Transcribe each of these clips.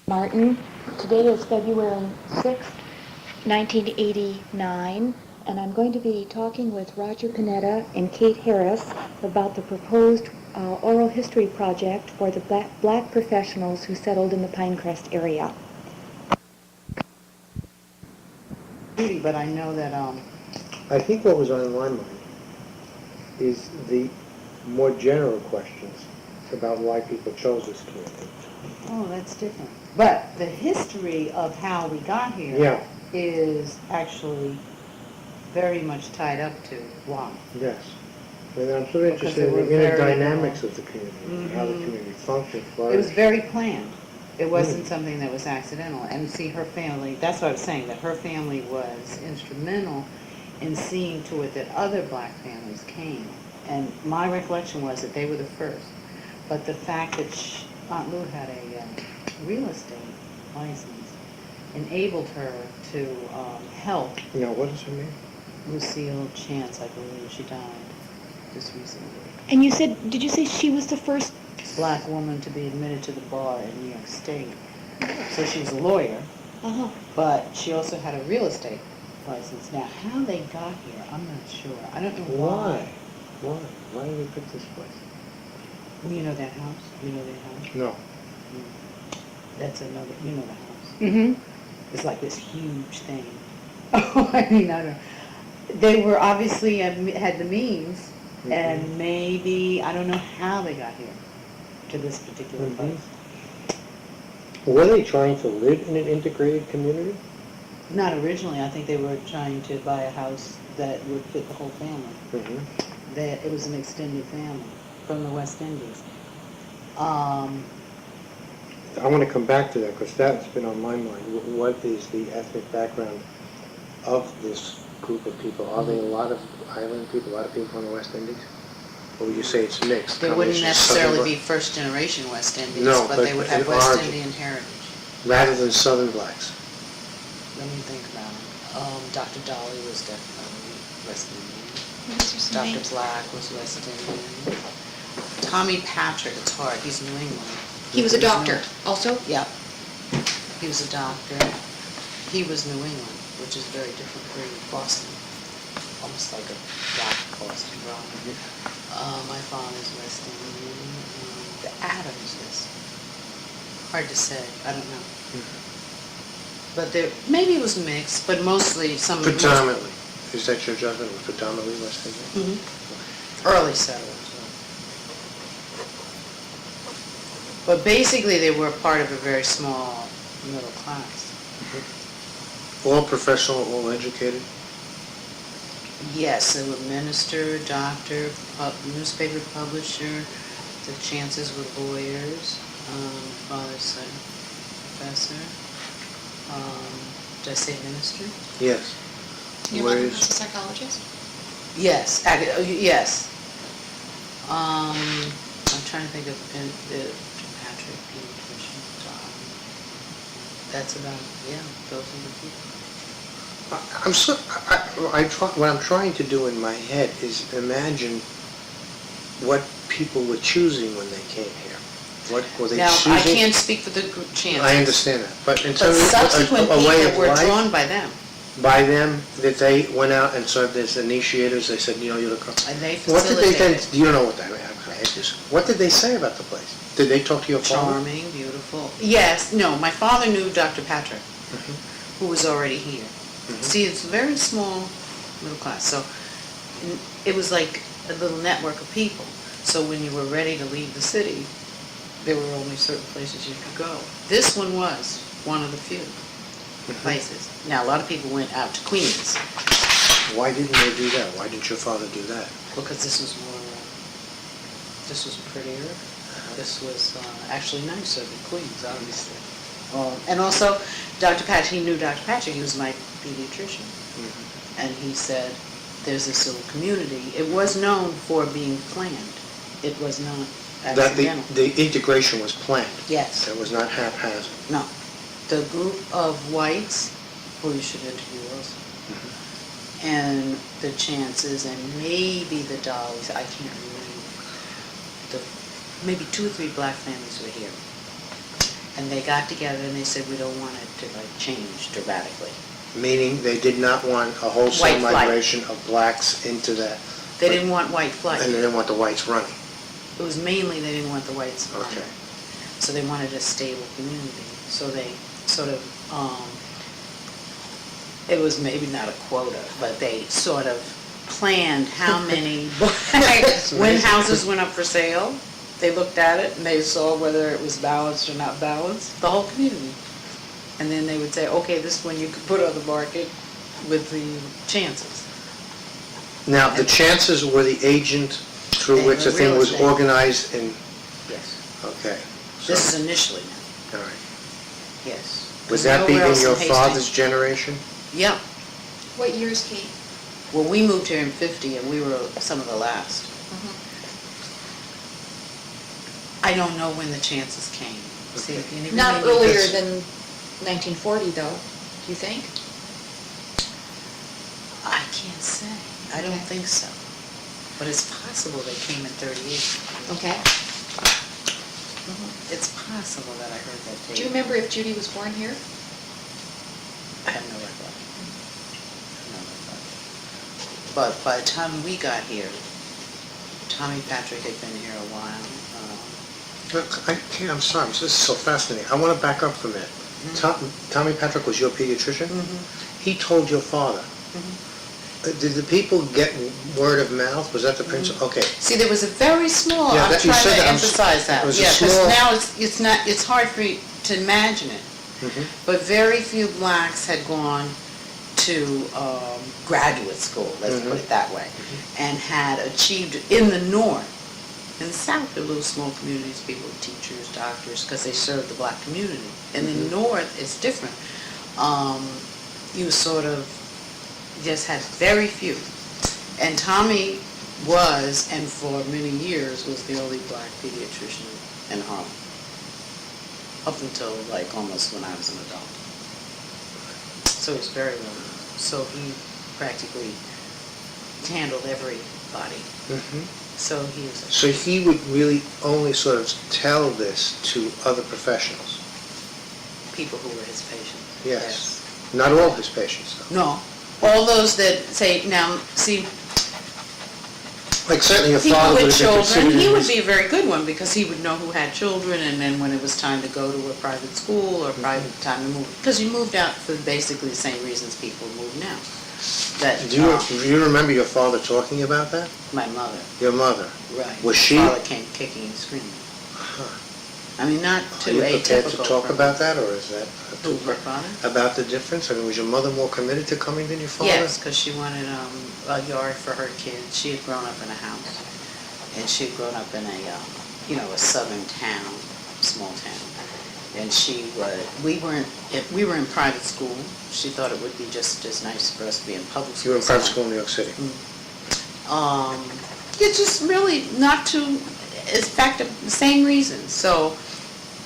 Martin. Today is February 6th, 1989, and I'm going to be talking with Roger Panetta and Kate Harris about the proposed oral history project for the black professionals who settled in the Pinecrest area. But I know that I think what was on my mind is the more general questions about why people chose this community. oh, that's different. But the history of how we got here is actually very much tied up to why. Yes. And I'm sort of interested in the inner dynamics of the community, and how the community functioned. It was very planned. It wasn't something that was accidental. And see, her family, that's what I was saying, that her family was instrumental in seeing to it that other black families came. And my recollection was that they were the first. But the fact that Aunt Lou had a real estate license enabled her to help. Now, what is her name? Lucille Chance, I believe. She died just recently. And you said, did you say she was the first Black woman to be admitted to the bar in New York State. So she was a lawyer, but she also had a real estate license. Now, how they got here, I'm not sure. I don't know why. Why? Why did they pick this place? You know that house? You know that house? No. That's another, you know the house. Mm-hmm. It's like this huge thing. Oh, I mean, I don't. They were obviously had the means, and maybe, I don't know how they got here to this particular place. Were they trying to live in an integrated community? Not originally. I think they were trying to buy a house that would fit the whole family. That it was an extended family from the West Indies. I want to come back to that because that's been on my mind. What is the ethnic background of this group of people? Are they a lot of island people, a lot of people from the West Indies? Or would you say it's mixed? They wouldn't necessarily be first generation West Indies, no, but they would have West Indian heritage. Rather than Southern blacks? Let me think about it. Dr. Dolly was definitely West Indian. Dr. Black was West Indian. Tommy Patrick, it's hard, he's New England. He was a doctor also? Yeah. He was a doctor. He was New England, which is very different from Boston. Almost like a black Boston drama. My father's West Indian. The Adams is hard to say. I don't know. But there, maybe it was mixed, but mostly some. Predominantly. Is that your judgment? It was predominantly West Indian? Early settlers. But basically, they were part of a very small middle class. All professional, all educated? Yes, they were minister, doctor, newspaper publisher. The Chances were lawyers. Father's a professor. Did I say minister? Yes. Your mother was a psychologist? Yes, yes. I'm trying to think of the Patrick pediatrician. That's about, those are the people. What I'm trying to do in my head is imagine what people were choosing when they came here. What were they choosing? Now, I can't speak for the group Chances. I understand that. But in terms subsequent of a way people of were life, drawn by them. by them, that they went out and served as initiators, they said, you're the cook. And they What did they then, facilitated. do you know what what did they say about the place? Did they talk to your father? Charming, beautiful. Yes, no, my father knew Dr. Patrick, who was already here. See, it's a very small middle class, so it was like a little network of people. So when you were ready to leave the city, there were only certain places you could go. This one was one of the few places. Now, a lot of people went out to Queens. Why didn't they do that? Why didn't your father do that? Because this was more, this was prettier. This was actually nicer than Queens, obviously. And also, Dr. Patrick, he knew Dr. Patrick, he was my pediatrician. And he said, there's this little community. It was known for being planned. It was not accidental. That the integration was planned? Yes. It was not haphazard? No. The group of whites, who you should interview also, and the Chances, and maybe the Dollies, I can't remember. Maybe 2 or 3 black families were here. And they got together and they said, we don't want it to like change dramatically. Meaning they did not want a wholesale White flight. migration of blacks into that. They didn't want white flight. And they didn't want the whites running. It was mainly they didn't want the whites running. Okay. So they wanted a stable community. So they sort of, it was maybe not a quota, but they sort of planned how many, when houses went up for sale, they looked at it and they saw whether it was balanced or not balanced, the whole community. And then they would say, okay, this one you could put on the market with the chances. Now, the chances were the agent through And which the the thing real was estate. organized in, Yes. okay. This So, is initially now, all right. yes. Would There's that be nowhere in else your Hastings. father's generation? Yeah. What years, Kate? Well, we moved here in '50 and we were some of the last. I don't know when the chances came. See, if you Not really- earlier That's- than 1940, though, do you think? I can't say. I don't Okay. think so. But it's possible they came in '38. Okay. It's possible that I heard that tape. Do you remember if Judy was born here? I have no recollection. No recollection. But by the time we got here, Tommy Patrick had been here a while. Look, I can't, I'm sorry, this is so fascinating. I want to back up for a minute. Tommy Patrick was your pediatrician? He told your father. Did the people get word of mouth? Was that the principle? Okay. See, there was a very small, Yeah, I'm that- you trying said to that, emphasize that. it was a Yeah, because small- now it's not, it's hard for you to imagine it. But very few blacks had gone to graduate school, let's put it that way, and had achieved in the north. In the south, there were little small communities, people, teachers, doctors, because they served the black community. In the north, it's different. You sort of just had very few. And Tommy was, and for many years, was the only black pediatrician in Harlem. Up until like almost when I was an adult. So he was very well known. So he practically handled everybody. So he was So he would really only sort of tell this to other professionals? people who were his patients. Yes. Not all his patients, though. No, all those that say, now, see, Like certainly your people father would with have been children, considered... he in would this- be a very good one because he would know who had children, and then when it was time to go to a private school or private time to move, because you moved out for basically the same reasons people move now. That, Do you remember your father talking about that? my mother, Your mother? right. Was she- Father came kicking and screaming. I mean, not Are too you atypical. prepared to talk from- about that, or is that... Who, my father? About the difference? I mean, was your mother more committed to coming than your father? Yes, because she wanted a yard for her kids. She had grown up in a house, and she had grown up in a southern town, small town. And we were in private school. She thought it would be just as nice for us to be in public school. You were in private school in New York City? It's just really not too, in fact, the same reason. So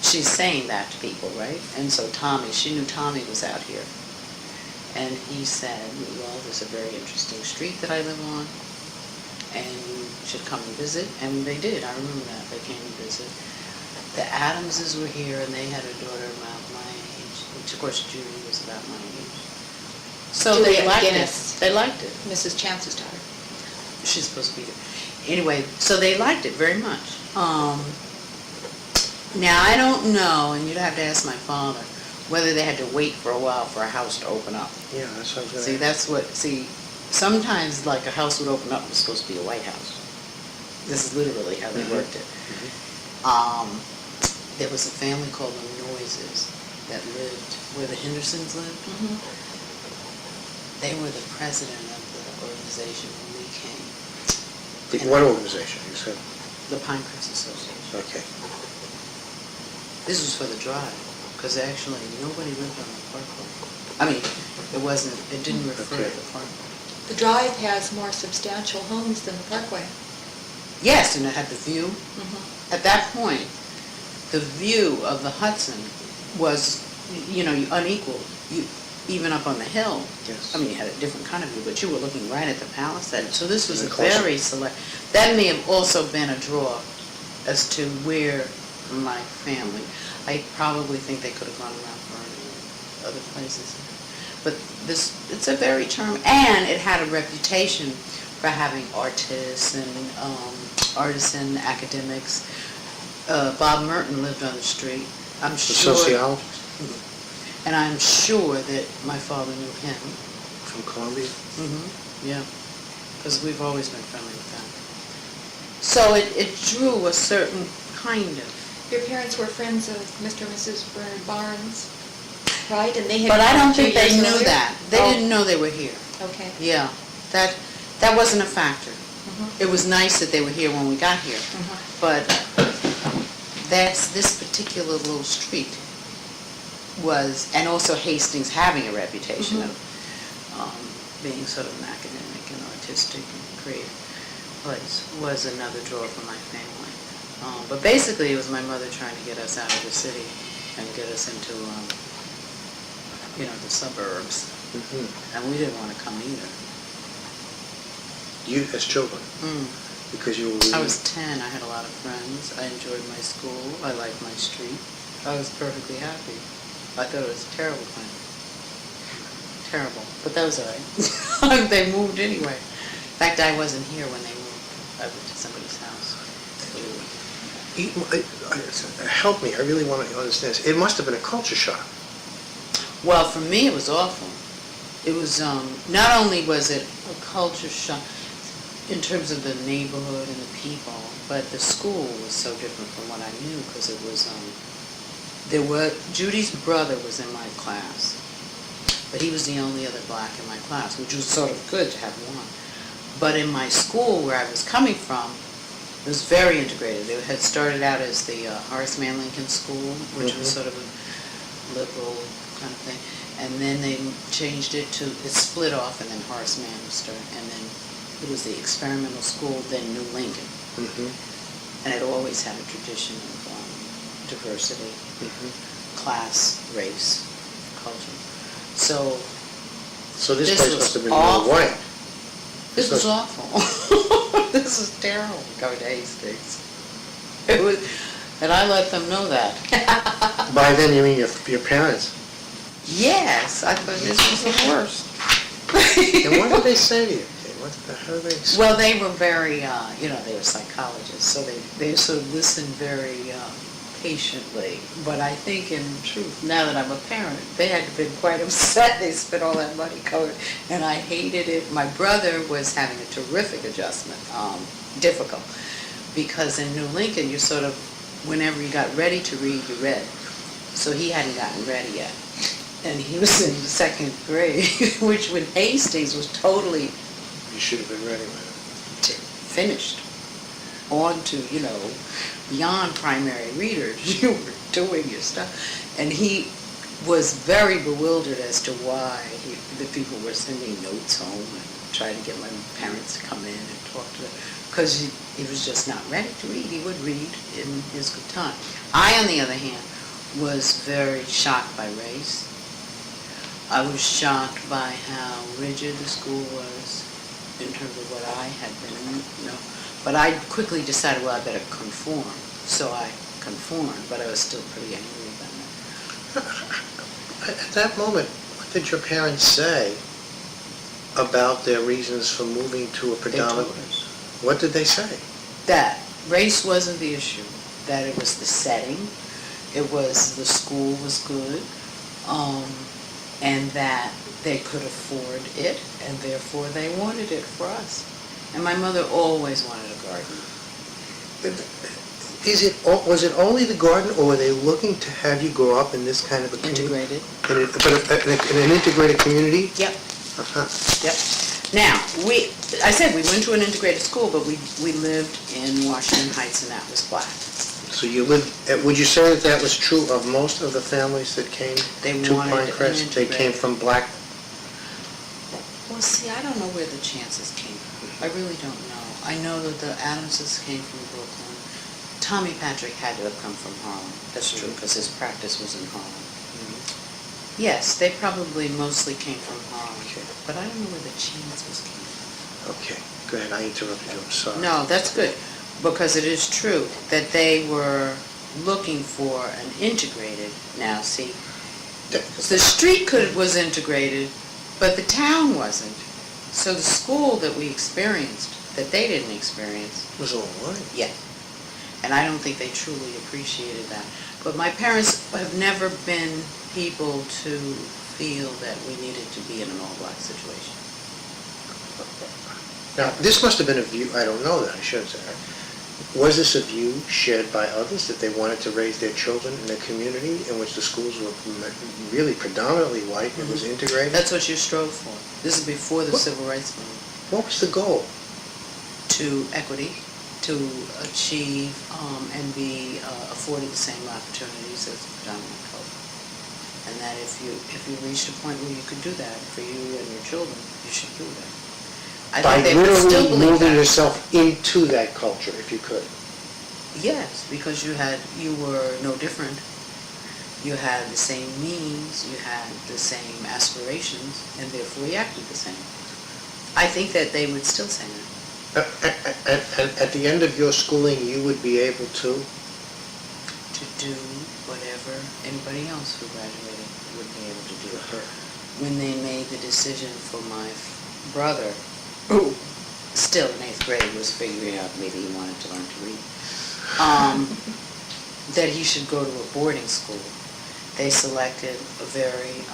she's saying that to people, right? And so she knew Tommy was out here. And he said, well, there's a very interesting street that I live on, and you should come and visit. And they did, I remember that, they came and visited. The Adamses were here, and they had a daughter about my age, which of course Judy was about my age. So they Juliet liked Guinness. it. They liked it. Mrs. Chance's daughter. She's supposed to be there. Anyway, so they liked it very much. Now, I don't know, and you'd have to ask my father, whether they had to wait for a while for a house to open up. Yeah, that's what I was going See, sometimes like a house would open up, it was supposed to be a White House. This is literally how they worked it. There was a family called the Noises that lived where the Hendersons lived. They were the president of the organization when we came, What organization, you said? the Pinecrest Association. Okay. This was for the drive, because actually nobody lived on the parkway. I mean, it didn't refer to Okay. the parkway. The drive has more substantial homes than the Parkway. Yes, and it had the view. At that point, the view of the Hudson was, unequal. Even up on the hill. Yes. I mean, you had a different kind of view, but you were looking right at the palace. So this was And a closer. very select. That may have also been a draw as to where my family. I probably think they could have gone around for other places. But it's a very charming, and it had a reputation for having artists and artisan academics. Bob Merton lived on the street. I'm The sure, sociologist and I'm sure that my father knew him. from Columbia. Yeah, because we've always been friendly with them. So it drew a certain kind of. Your parents were friends of Mr. and Mrs. Bernard Barnes, right? And they had. But I don't met 2 think they years knew earlier? that. They Oh, didn't know they were here. Okay. Yeah, that wasn't a factor. Mhm. It was nice that they were here when we got here, but this particular little street was, and also Hastings having a reputation of being sort of an academic and artistic and creative place was another draw for my family. But basically, it was my mother trying to get us out of the city and get us into, the suburbs. And we didn't want to come either. You, as children, because you were I reading. was 10, I had a lot of friends, I enjoyed my school, I liked my street, I was perfectly happy. I thought it was a terrible thing. Terrible, but that was all right. They moved anyway. In fact, I wasn't here when they moved. I went to somebody's house. Help me, I really want to understand this. It must have been a culture shock. Well, for me, it was awful. It was, not only was it a culture shock in terms of the neighborhood and the people, but the school was so different from what I knew, because it was, Judy's brother was in my class, but he was the only other black in my class, which was sort of good to have one. But in my school, where I was coming from, it was very integrated. It had started out as the Horace Mann Lincoln School, which was sort of a liberal kind of thing. And then they changed it to, it split off, and then Horace Mann was started, and then it was the experimental school, then New Lincoln. And it always had a tradition of diversity, class, race, culture. So this place must have been awful. more white. This was awful. This was terrible, going to Hastings. It was, and I let them know that. By then, you mean your parents? Yes, I thought this was the worst. And what did they say to you? How did they explain? Well, they were very, they were psychologists, so they sort of listened very patiently. But I think in truth, now that I'm a parent, they had been quite upset. They spent all that money covered, and I hated it. My brother was having a terrific adjustment, difficult, because in New Lincoln, you sort of, whenever you got ready to read, you read. So he hadn't gotten ready yet. And he was in the 2nd grade, which with Hastings was totally You should have been ready with finished. On to, beyond primary readers, you were doing your stuff. And he was very bewildered as to why the people were sending notes home and trying to get my parents to come in and talk to them. Because he was just not ready to read. He would read in his good time. I, on the other hand, was very shocked by race. I was shocked by how rigid the school was in terms of what I had been, But I quickly decided, well, I better conform. So I conformed, but I was still pretty angry about it. At that moment, what did your parents say about their reasons for moving to a They predominant? told us What did they say? that race wasn't the issue, that it was the setting, it was the school was good, and that they could afford it, and therefore they wanted it for us. And my mother always wanted a garden. Was it only the garden, or were they looking to have you grow up in this kind of a community? Integrated. In an integrated community? Yep. Uh-huh. Yep. Now, I said we went to an integrated school, but we lived in Washington Heights, and that was black. So you lived, would you say that was true of most of the families that came They to wanted an Pinecrest? They came integrated. from black? Well, see, I don't know where the chances came from. I really don't know. I know that the Adamses came from Brooklyn. Tommy Patrick had to have come from Harlem. That's true, because his practice was in Harlem. Yes, they probably mostly came from Harlem, but I don't know where the chances came from. Okay, go ahead, I interrupted you, I'm sorry. No, that's good, because it is true that they were looking for an integrated, now see, the street was integrated, but the town wasn't. So the school that we experienced, that they didn't experience, Was all right. yeah. And I don't think they truly appreciated that. But my parents have never been people to feel that we needed to be in an all-black situation. Now, this must have been a view, I don't know that, I shouldn't say that. Was this a view shared by others, that they wanted to raise their children in a community in which the schools were really predominantly white and it was integrated? That's what you strove for. This is before the Civil Rights Movement. What was the goal? To equity, to achieve and be afforded the same opportunities as the predominant color. And that if you reached a point where you could do that for you and your children, you should do that. I By think they would still literally believe moving that. yourself into that culture, if you could. Yes, because you were no different. You had the same means, you had the same aspirations, and therefore you acted the same. I think that they would still say that. And at the end of your schooling, you would be able to? To do whatever anybody else who graduated would be able to do. When they made the decision for my brother, who still in 8th grade was figuring out maybe he wanted to learn to read, that he should go to a boarding school. They selected a very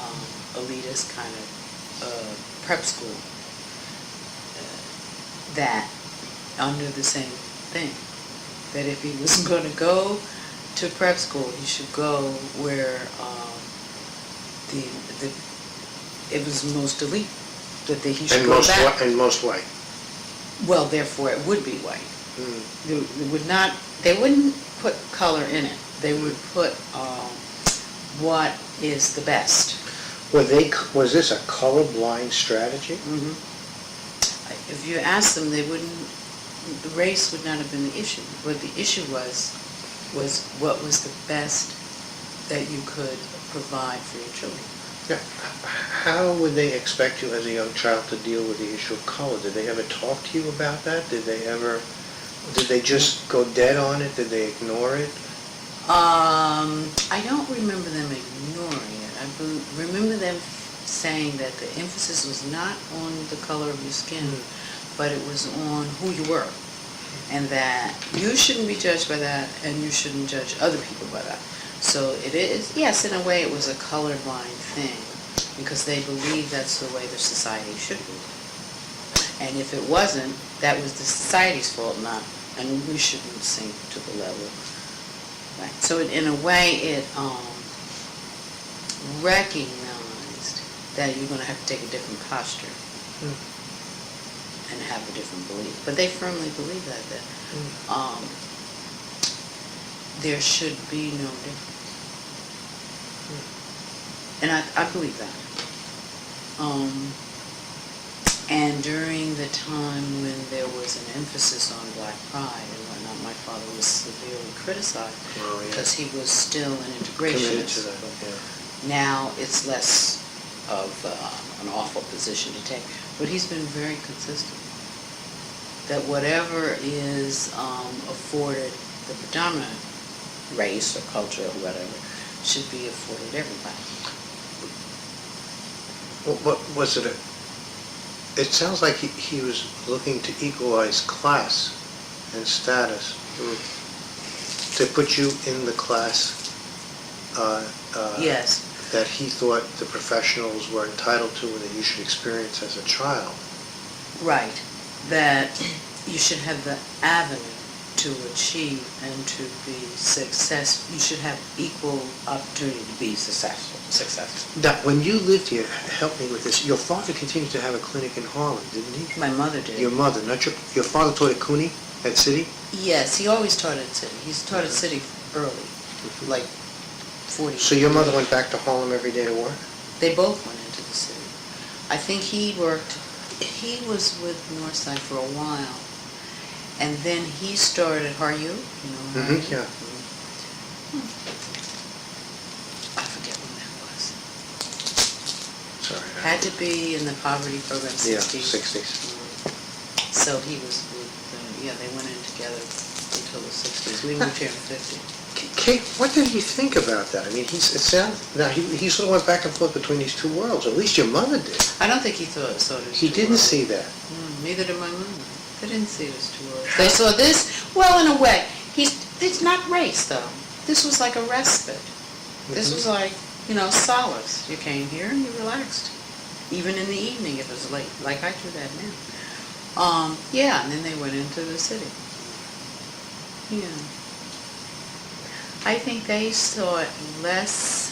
elitist kind of prep school that under the same thing, that if he was going to go to prep school, he should go where it was most elite, that he should go back. And most white. Well, therefore, it would be white. Mm. They wouldn't put color in it. They would put what is the best. Was this a colorblind strategy? Mm-hmm. If you ask them, they wouldn't. The race would not have been the issue. What the issue was what was the best that you could provide for your children. Yeah. How would they expect you as a young child to deal with the issue of color? Did they ever talk to you about that? Did they just go dead on it? Did they ignore it? I don't remember them ignoring it. I remember them saying that the emphasis was not on the color of your skin, but it was on who you were. And that you shouldn't be judged by that, and you shouldn't judge other people by that. So it is, yes, in a way it was a colorblind thing, because they believe that's the way the society should be. And if it wasn't, that was the society's fault, and we shouldn't sink to the level. Right. So in a way it recognized that you're going to have to take a different posture and have a different belief. But they firmly believe that there should be no difference. And I believe that. And during the time when there was an emphasis on black pride and whatnot, my father was severely criticized because he was still an integrationist. Now it's less of an awful position to take, but he's been very consistent that whatever is afforded the predominant race or culture or whatever should be afforded everybody. What was it? It sounds like he was looking to equalize class and status, to put you in the class Yes. that he thought the professionals were entitled to and that you should experience as a child. Right. That you should have the avenue to achieve and to be successful. You should have equal opportunity to be successful. Now, when you lived here, help me with this, your father continued to have a clinic in Harlem, didn't he? My mother did. Your mother, not your father taught at CUNY, at City? Yes, he always taught at City. He's taught at City early, like 40. So your mother went back to Harlem every day to work? They both went into the city. I think he was with Northside for a while, and then he started Haru, you know. Yeah. I forget when that was. Sorry. Had to be in the poverty program, 60s. Yeah, 60s. So he was with, they went in together until the 60s. We moved here in 50. Kate, what did you think about that? I mean, it sounds, now, he sort of went back and forth between these two worlds, at least your mother did. I don't think he saw it as He two didn't worlds. see that. Neither did my mother. They didn't see it as two worlds. They saw this, well, in a way, it's not race, though. This was like a respite. This was like, solace. You came here and you relaxed. Even in the evening, if it was late, like I do that now. Yeah, and then they went into the city. Yeah. I think they saw it less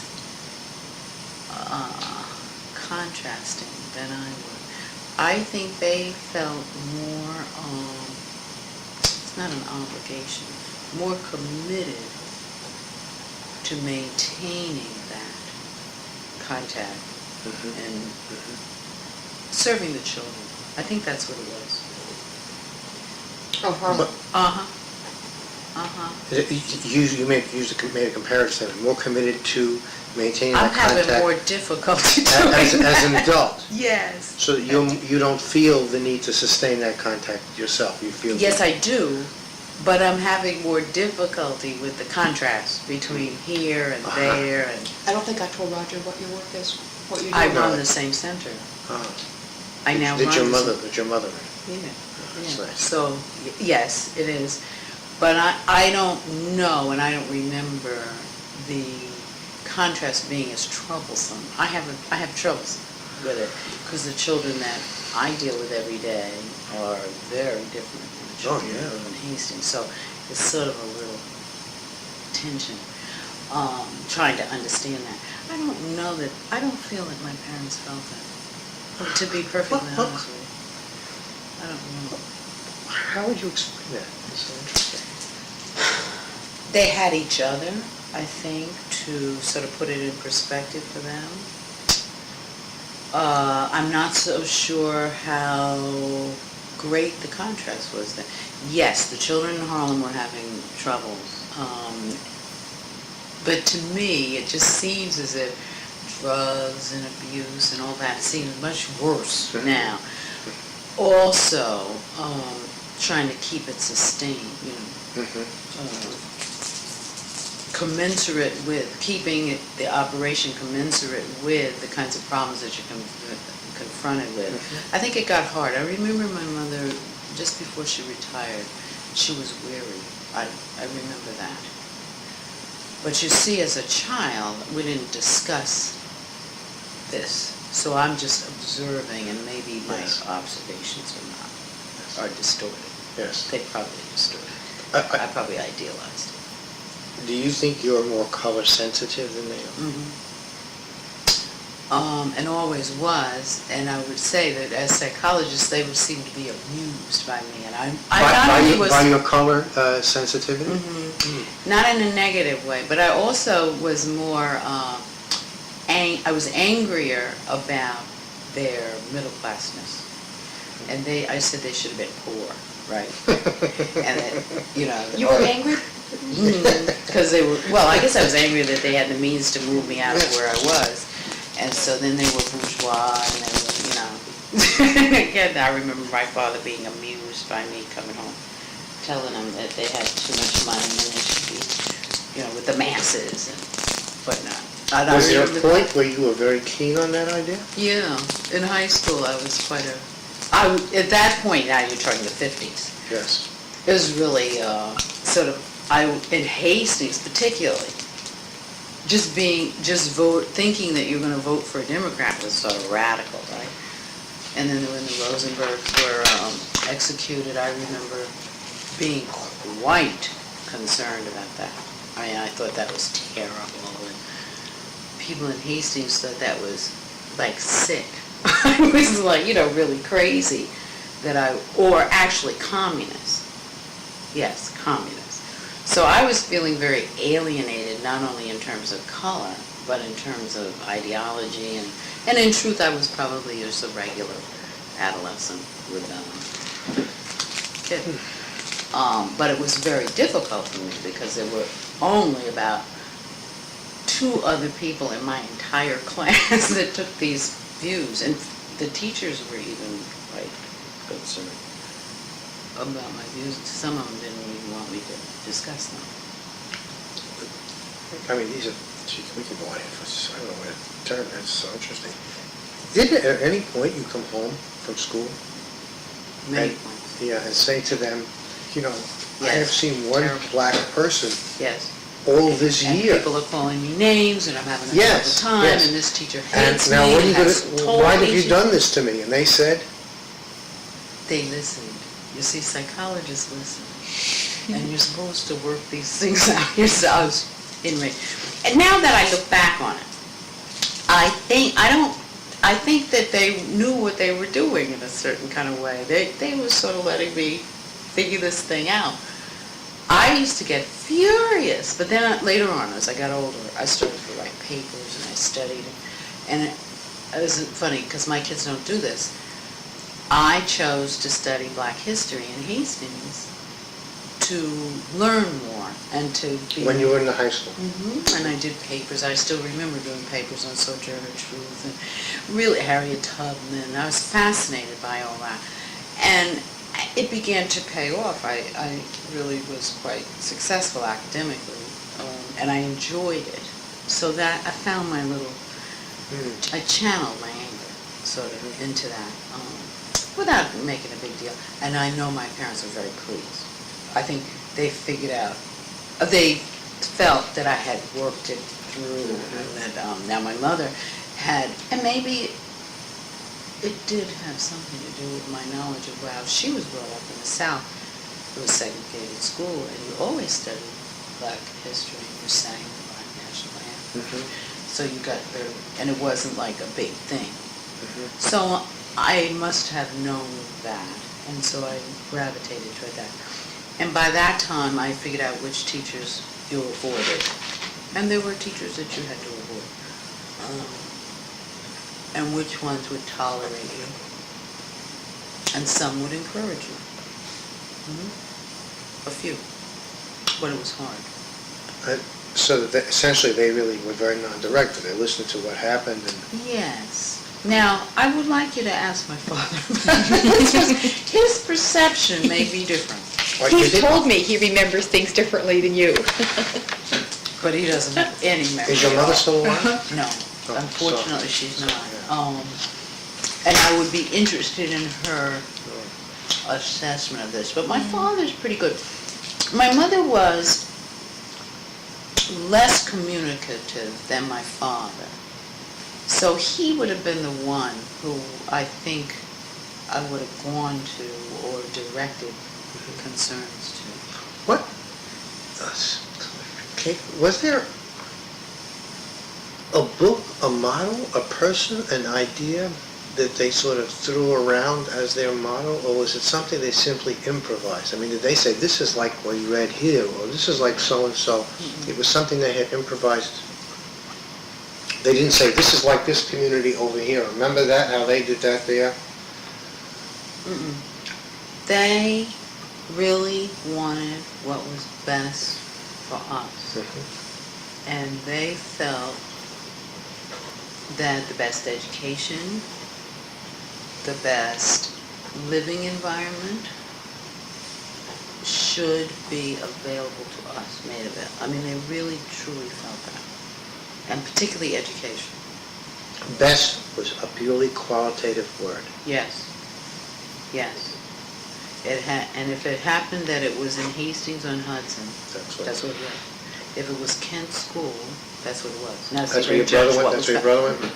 contrasting than I would. I think they felt more, it's not an obligation, more committed to maintaining that contact and serving the children. I think that's what it was. Oh, Harlem. You made a comparison, more committed to maintaining I'm that contact. having more difficulty doing as that. an adult. Yes. So that you don't feel the need to sustain that contact yourself. You feel. Yes, I do, but I'm having more difficulty with the contrast between here and there, and I don't think I told Roger what your work is, what you do. I run the same center. I now Did run your the mother? same- Did your mother? Yeah. That's Yeah. nice. So, yes, it is. But I don't know, and I don't remember the contrast being as troublesome. I have troubles with it, because the children that I deal with every day are very different than the children yeah. that live in Hastings. So it's sort of a little tension, trying to understand that. I don't feel that my parents felt that, to be perfectly honest with you. I don't know. How would you explain that? It's so interesting. They had each other, I think, to sort of put it in perspective for them. I'm not so sure how great the contrast was then. Yes, the children in Harlem were having troubles. But to me, it just seems as if drugs and abuse and all that seems much worse now. Also, trying to keep it sustained, commensurate with, keeping the operation commensurate with the kinds of problems that you're confronted with. I think it got hard. I remember my mother, just before she retired, she was weary. I remember that. But you see, as a child, we didn't discuss this. So I'm just observing, and maybe my observations are distorted. Yes. They probably distorted. I probably idealized it. Do you think you're more color sensitive than they are? And always was, and I would say that as psychologists, they would seem to be amused by me, and By your color sensitivity? not in a negative way, but I also was more, I was angrier about their middle classness, and I said they should have been poor, right? And that, You were angry? because they were, well, I guess I was angry that they had the means to move me out of where I was. And so then they were bourgeois, and they were, again, I remember my father being amused by me coming home, telling them that they had too much money and they should be, with the masses and whatnot. Was there a point where you were very keen on that idea? Yeah, in high school I was at that point, now you're talking the 50s. Yes. It was really in Hastings particularly, thinking that you're going to vote for a Democrat was sort of radical, right? And then when the Rosenbergs were executed, I remember being quite concerned about that. I mean, I thought that was terrible, and people in Hastings thought that was like sick. It was like, really crazy or actually communist. Yes, communist. So I was feeling very alienated, not only in terms of color, but in terms of ideology, and in truth, I was probably just a regular adolescent kid. But it was very difficult for me because there were only about 2 other people in my entire class that took these views, and the teachers were even quite concerned about my views. Some of them didn't even want me to discuss them. I mean, these are, gee, we could go on here for, I don't know what term, that's so interesting. Did at any point you come home from school? Many And- points. Yeah, and say to them, you know, I have Yes. seen one Terrible. black person Yes. all this And year. people are calling me names, and I'm having a Yes, terrible time, yes. and this teacher And hates me. now, what are you and has gonna, told why have me you to- done this to me? And they said, They listened. You see, psychologists listen. And you're supposed to work these things out yourselves in me. And now that I look back on it, I think that they knew what they were doing in a certain kind of way. They were sort of letting me figure this thing out. I used to get furious, but then later on, as I got older, I started to write papers and I studied. And it was funny, because my kids don't do this. I chose to study Black history in Hastings to learn more and to be... when you were in the high school? And I did papers. I still remember doing papers on Sojourner Truth and really Harriet Tubman. I was fascinated by all that. And it began to pay off. I really was quite successful academically, and I enjoyed it. So that I found my little... I channeled my anger sort of into that without making a big deal. And I know my parents were very pleased. I think they figured out, they felt that I had worked it through, and that now my mother had, and maybe it did have something to do with my knowledge of how she was brought up in the South. It was segregated school, and you always studied Black history, and you sang the Black national anthem. So you got very, and it wasn't like a big thing. So I must have known that, and so I gravitated toward that. And by that time, I figured out which teachers you avoided. And there were teachers that you had to avoid. And which ones would tolerate you. And some would encourage you. A few. But it was hard. So that essentially they really were very non-directed. They listened to what happened and... Yes. Now, I would like you to ask my father about this. His perception may be different. He's told me he remembers things differently than you. But he doesn't have any memory. Is your at mother all. still alive? No, Oh, unfortunately, so- she's so, not. yeah. And I would be interested in her assessment of this. But my father's pretty good. My mother was less communicative than my father. So he would have been the one who I think I would have gone to or directed concerns to. What? Kate, was there a book, a model, a person, an idea that they sort of threw around as their model, or was it something they simply improvised? I mean, did they say, this is like what you read here, or this is like so-and-so? It was something they had improvised. They didn't say, this is like this community over here. Remember that, how they did that there? They really wanted what was best for us. And they felt that the best education, the best living environment should be available to us, made available. I mean, they really, truly felt that. And particularly education. Best was a purely qualitative word. Yes. Yes. And if it happened that it was in Hastings-on-Hudson, that's what it was. If it was Kent School, that's what it was. Now, That's where your brother went? That's where your brother went?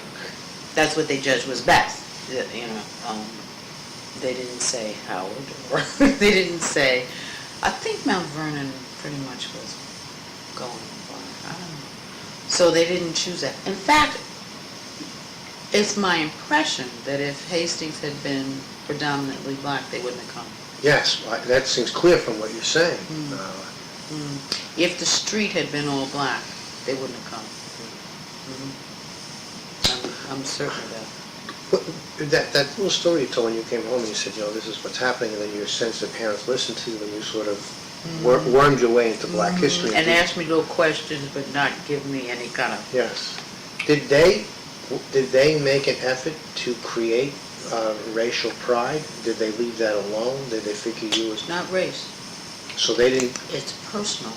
That's what they judged was best. You know, they didn't say Howard, or they didn't say. I think Mount Vernon pretty much was going by. I don't know. So they didn't choose that. In fact, it's my impression that if Hastings had been predominantly black, they wouldn't have come. Yes, that seems clear from what you're saying. If the street had been all black, they wouldn't have come. I'm certain of that. That little story you told when you came home, and you said, this is what's happening, and then your sense that parents listened to you, and you sort of wormed your way into black history. And asked me little questions, but not give me any kind of... Yes. Did they make an effort to create racial pride? Did they leave that alone? Did they figure you as... Not race. So they didn't... It's personal.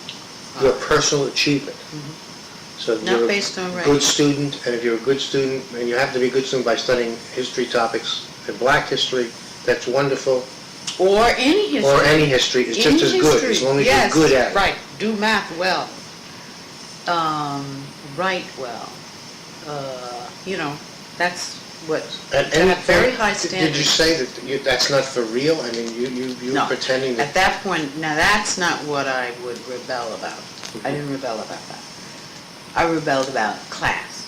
Your personal achievement. So if Not you're based on a race. good student, and if you're a good student, and you have to be a good student by studying history topics and black history, that's wonderful. Or any history. Or any history, it's just as good, as long as you're good at it. Right, do math well. Write well. That's what, At to any have very point, high Did you standards. say that that's not for real? I mean, you No. were pretending At that... that point, now that's not what I would rebel about. I didn't rebel about that. I rebelled about class.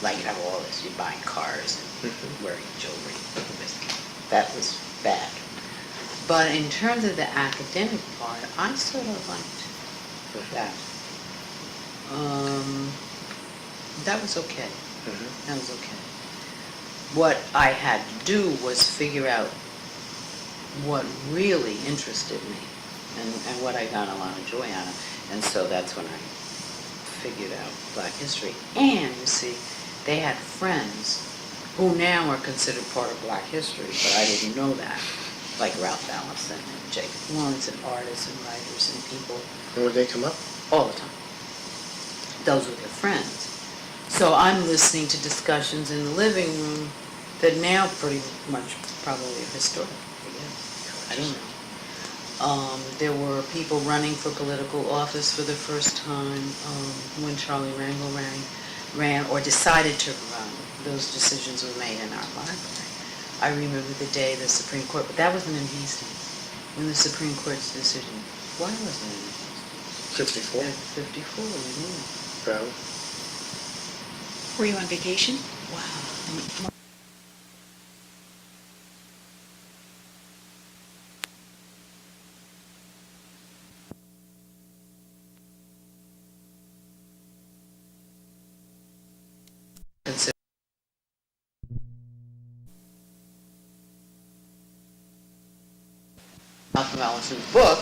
Like, you have all this, you're buying cars and wearing jewelry. That was bad. But in terms of the academic part, I sort of liked that. That was okay. That was okay. What I had to do was figure out what really interested me and what I got a lot of joy out of. And so that's when I figured out Black history. And, you see, they had friends who now are considered part of Black history, but I didn't know that. Like Ralph Allison and Jacob Lawrence and artists and writers and people. And would they come up? All the time. Those were their friends. So I'm listening to discussions in the living room that now pretty much probably are historic, I guess. I don't know. There were people running for political office for the first time when Charlie Rangel ran or decided to run. Those decisions were made in our library. I remember the day the Supreme Court, but that wasn't in Hastings, when the Supreme Court's decision. Why wasn't it in Hastings? 54? 54, we knew. Brown? Were you on vacation? Wow. Malcolm Allison's book,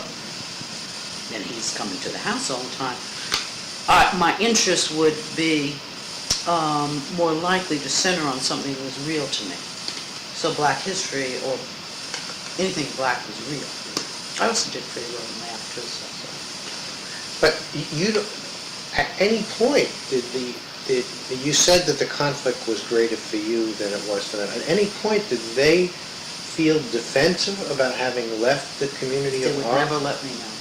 and he's coming to the house all the time, my interest would be more likely to center on something that was real to me. So Black history or anything Black was real. I also did pretty well in math too. But at any point, you said that the conflict was greater for you than it was for them. At any point, did they feel defensive about having left the community They of would art? never let me know.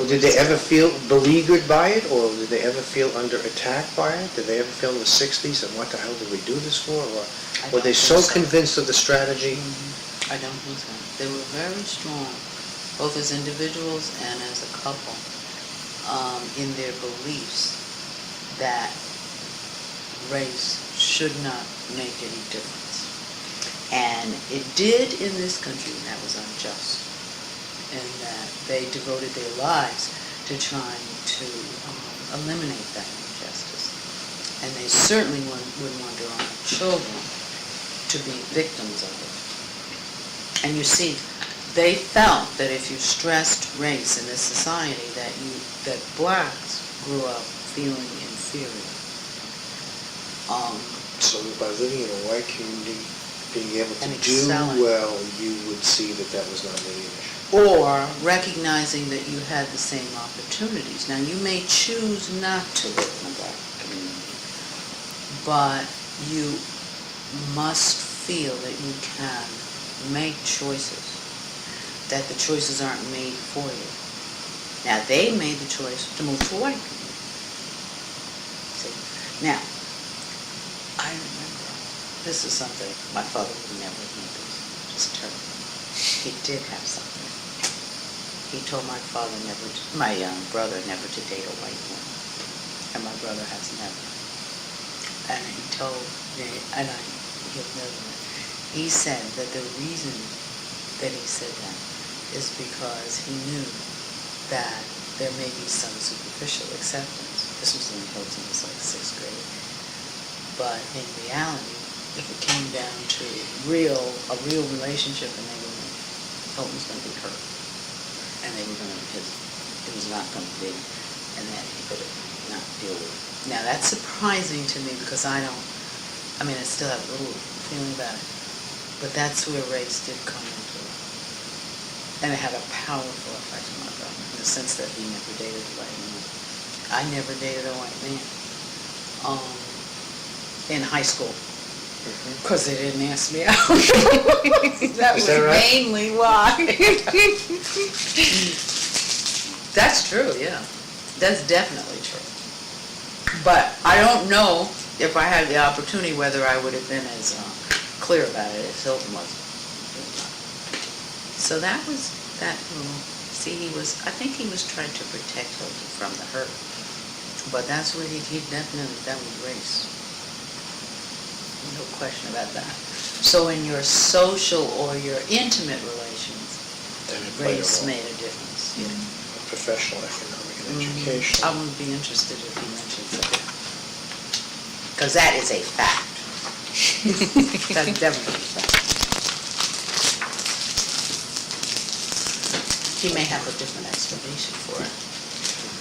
Did they ever feel beleaguered by it, or did they ever feel under attack by it? Did they ever feel in the 60s that what the hell did we do this for? Or were they so convinced of the strategy? I don't think so. They were very strong, both as individuals and as a couple, in their beliefs that race should not make any difference. And it did in this country, and that was unjust. And that they devoted their lives to trying to eliminate that injustice. And they certainly wouldn't want their own children to be victims of it. And you see, they felt that if you stressed race in this society, that blacks grew up feeling inferior. So by living in a white community, being able to And do excelling. well, you would see that that was not really an issue. Or recognizing that you had the same opportunities. Now, you may choose not to live in a black community, but you must feel that you can make choices, that the choices aren't made for you. Now, they made the choice to move to a white community. See? Now, I remember, this is something my father would never admit this, just terrible. He did have something. He told my father my brother never to date a white woman, and my brother has never. And he told me, and he'll never. He said that the reason that he said that is because he knew that there may be some superficial acceptance. This was when Hilton was like 6th grade. But in reality, if it came down to a real relationship, and Hilton was going to be hurt. And they were going to, it was not going to be, and that he could not deal with it. Now that's surprising to me because I still have a little feeling about it, but that's where race did come into it. And it had a powerful effect on my brother, in the sense that he never dated a white woman. I never dated a white man in high school. Because they didn't ask me out. That was that right? mainly why. That's true, yeah. That's definitely true. But I don't know if I had the opportunity whether I would have been as clear about it as Hilton was. So that was that little. See, I think he was trying to protect Hilton from the hurt. But that's what he definitely, that was race. No question about that. So in your social or your intimate relations, Then it played a race role. made a difference. Yeah. Professional, economic, and Mhm. education. I would be interested if he mentions that. Because that is a fact. That's definitely a fact. He may have a different explanation for it.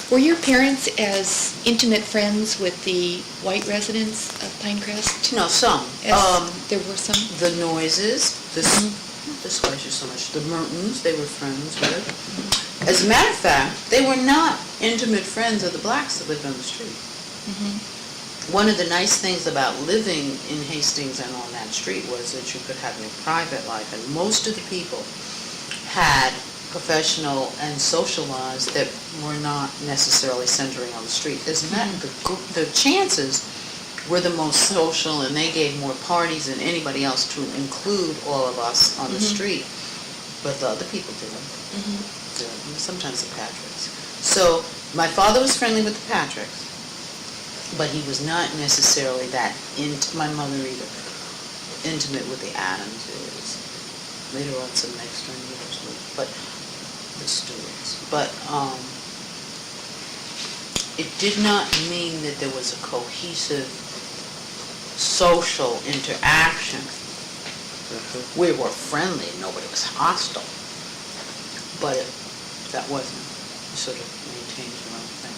Were your parents as intimate friends with the white residents of Pinecrest? No, some. As there were some? The Noises, this Mhm. why you so much. The Mertens, they were friends with. As a matter of fact, they were not intimate friends of the blacks that lived on the street. One of the nice things about living in Hastings and on that street was that you could have your private life, and most of the people had professional and social lives that were not necessarily centering on the street. As a matter, the chances were the most social, and they gave more parties than anybody else, to include all of us on the street. But the other people didn't. Sometimes the Patricks. So my father was friendly with the Patricks, but he was not necessarily that my mother either, intimate with the Adams. Later on, some extra years with, but the Stewarts. But it did not mean that there was a cohesive social interaction. We were friendly, nobody was hostile, but that wasn't sort of maintained your own thing.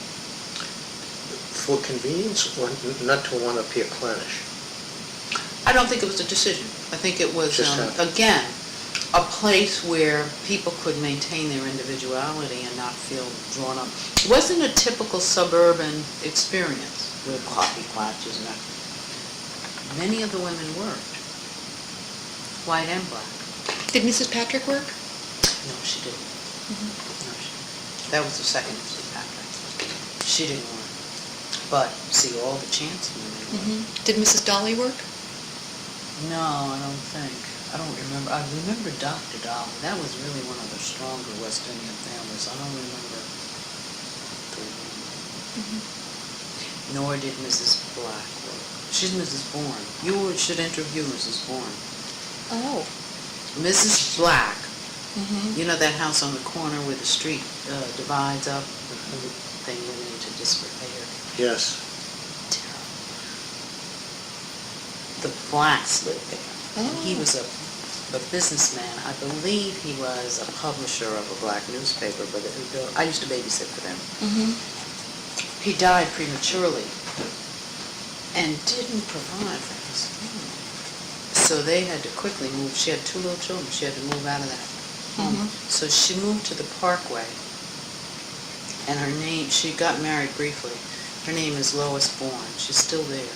For convenience, or not to want to appear clownish? I don't think it was a decision. I think it was, Just happened. again, a place where people could maintain their individuality and not feel drawn up. It wasn't a typical suburban experience with coffee clutches and that. Many of the women worked, white and black. Did Mrs. Patrick work? No, she didn't. No, she didn't. That was the second Mrs. Patrick. She didn't work. But, see, all the chance women worked. Did Mrs. Dolly work? No, I don't think. I don't remember. I remember Dr. Dolly. That was really one of the stronger West Indian families. I don't remember the woman. Nor did Mrs. Black work. She's Mrs. Bourne. You should interview Mrs. Bourne. Oh. Mrs. Black, you know that house on the corner where the street divides up? They went into disrepair. Yes. Terrible. The Blacks lived there. And he was a businessman. I believe he was a publisher of a black newspaper, but I used to babysit for them. He died prematurely and didn't provide for his family. So they had to quickly move. She had 2 little children. She had to move out of that home. So she moved to the Parkway. And her name, she got married briefly. Her name is Lois Bourne. She's still there.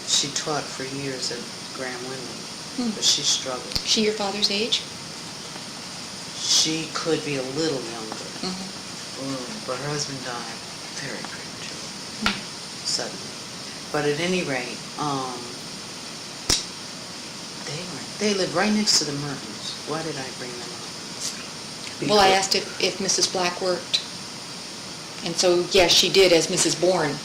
She taught for years at Graham Windley, but she struggled. She your father's age? She could be a little younger, but her husband died very prematurely, suddenly. But at any rate, they lived right next to the Mertens. Why did I bring them up? Well, I asked if Mrs. Black worked. And so, yes, she did as Mrs. Bourne.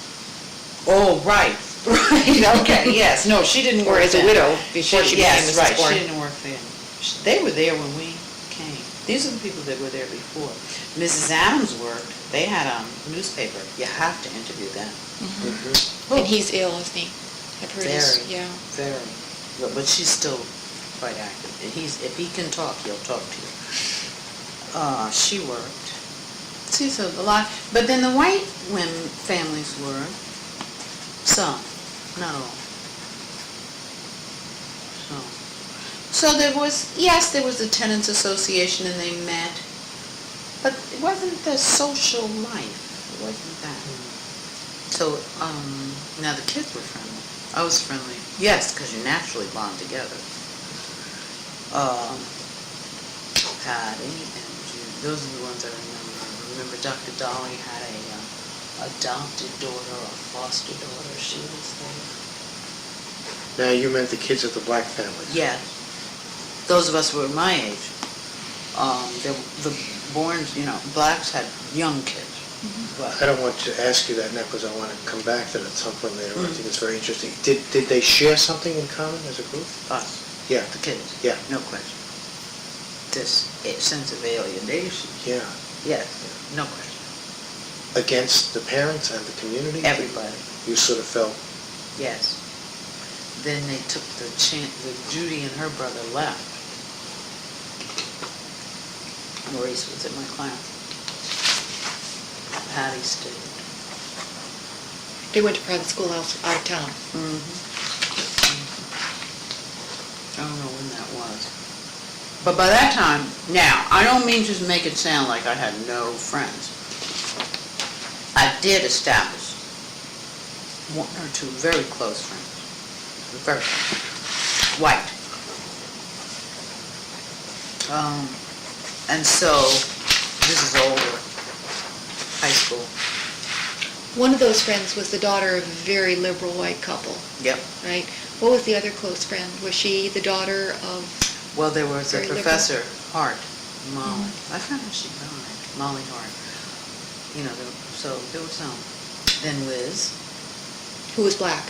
Oh, right. Right, okay, yes. No, she didn't work Or as a then. widow before she became Yes, Mrs. right, Bourne. she didn't work then. They were there when we came. These are the people that were there before. Mrs. Adams worked. They had a newspaper. You have to interview them. And he's ill, isn't he? I've heard Very, yeah. very. But she's still quite active. If he can talk, he'll talk to you. She worked. See, so a lot. But then the white women families were some, not all. So there was, yes, there was a tenants association and they met, but it wasn't the social life. wasn't that. So, now the kids were friendly. I was friendly. Yes, because you naturally bond together. Patty and Judy, those are the ones I remember. I remember Dr. Dolly had a adopted daughter or foster daughter. She was there. Now, you meant the kids of the black families? Yeah. Those of us who were my age. The born, blacks had young kids. I don't want to ask you that now because I want to come back to that at some point later. I think it's very interesting. Did they share something in common as a group? Us. Yeah. The kids. Yeah. No question. This sense of alienation. Yeah. Yes. No question. Against the parents and the community? Everybody. You sort of felt... Yes. Then they took the chance, Judy and her brother left. Maurice was in my class. Patty stayed. They went to private school out of town. I don't know when that was. But by that time, now, I don't mean to make it sound like I had no friends. I did establish one or two very close friends. Very close. White. And so, this is older. High school. One of those friends was the daughter of a very liberal white couple, Yep. right? What was the other close friend? Was she the daughter of... Well, there was a Very liberal. professor, Hart, Molly. I found out she died, Molly Hart. So there was some. Then Liz. Who was black?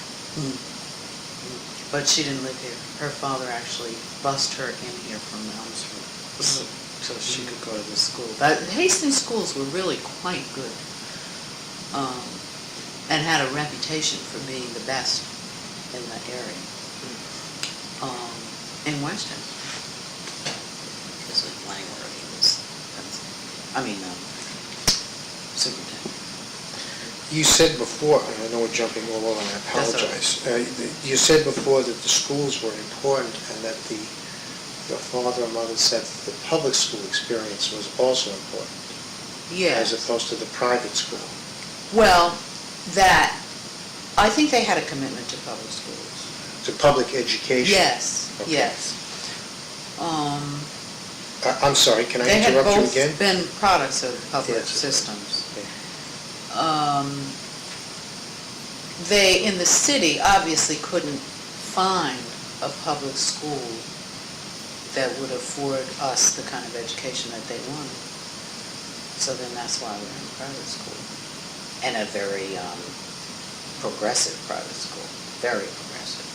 But she didn't live here. Her father actually bused her in here from Elmsford so she could go to the school. Hastings schools were really quite good and had a reputation for being the best in the area. In Weston. This was Langworthy was, superintendent. You said before, and I know we're jumping all over, and I That's all apologize. You said before that the schools were important and that your father and mother said that the public school experience was also important, as Yes. opposed to the private school. Well, I think they had a commitment to public schools. To public education. Yes, Okay. yes. I'm sorry, can I They had interrupt you both again? been products of public Yes. systems. Okay. They, in the city, obviously couldn't find a public school that would afford us the kind of education that they wanted. So then that's why we're in private school. And a very progressive private school, very progressive.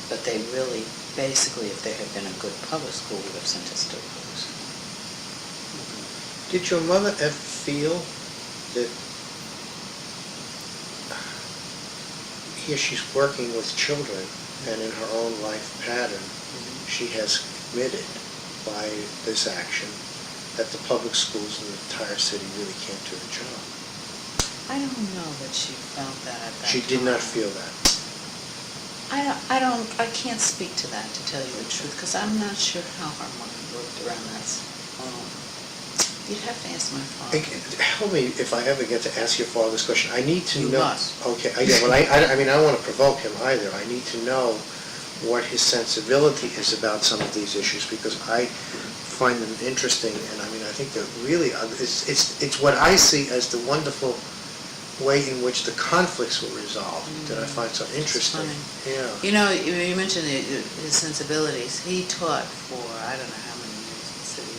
But they really, basically, if there had been a good public school, would have sent us to a public school. Did your mother ever feel that here she's working with children and in her own life pattern, she has committed by this action that the public schools in the entire city really can't do the job? I don't know that she felt that at that time. She did not feel that. I can't speak to that, to tell you the truth, because I'm not sure how her mind worked around that. You'd have to ask my father. Help me if I ever get to ask your father this question. I need to You know. must. Okay, well, I mean, I don't want to provoke him either. I need to know what his sensibility is about some of these issues, because I find them interesting, and I mean, I think they're really, it's what I see as the wonderful way in which the conflicts were resolved that I find so interesting. Yeah. You mentioned his sensibilities. He taught for, I don't know how many years in the city,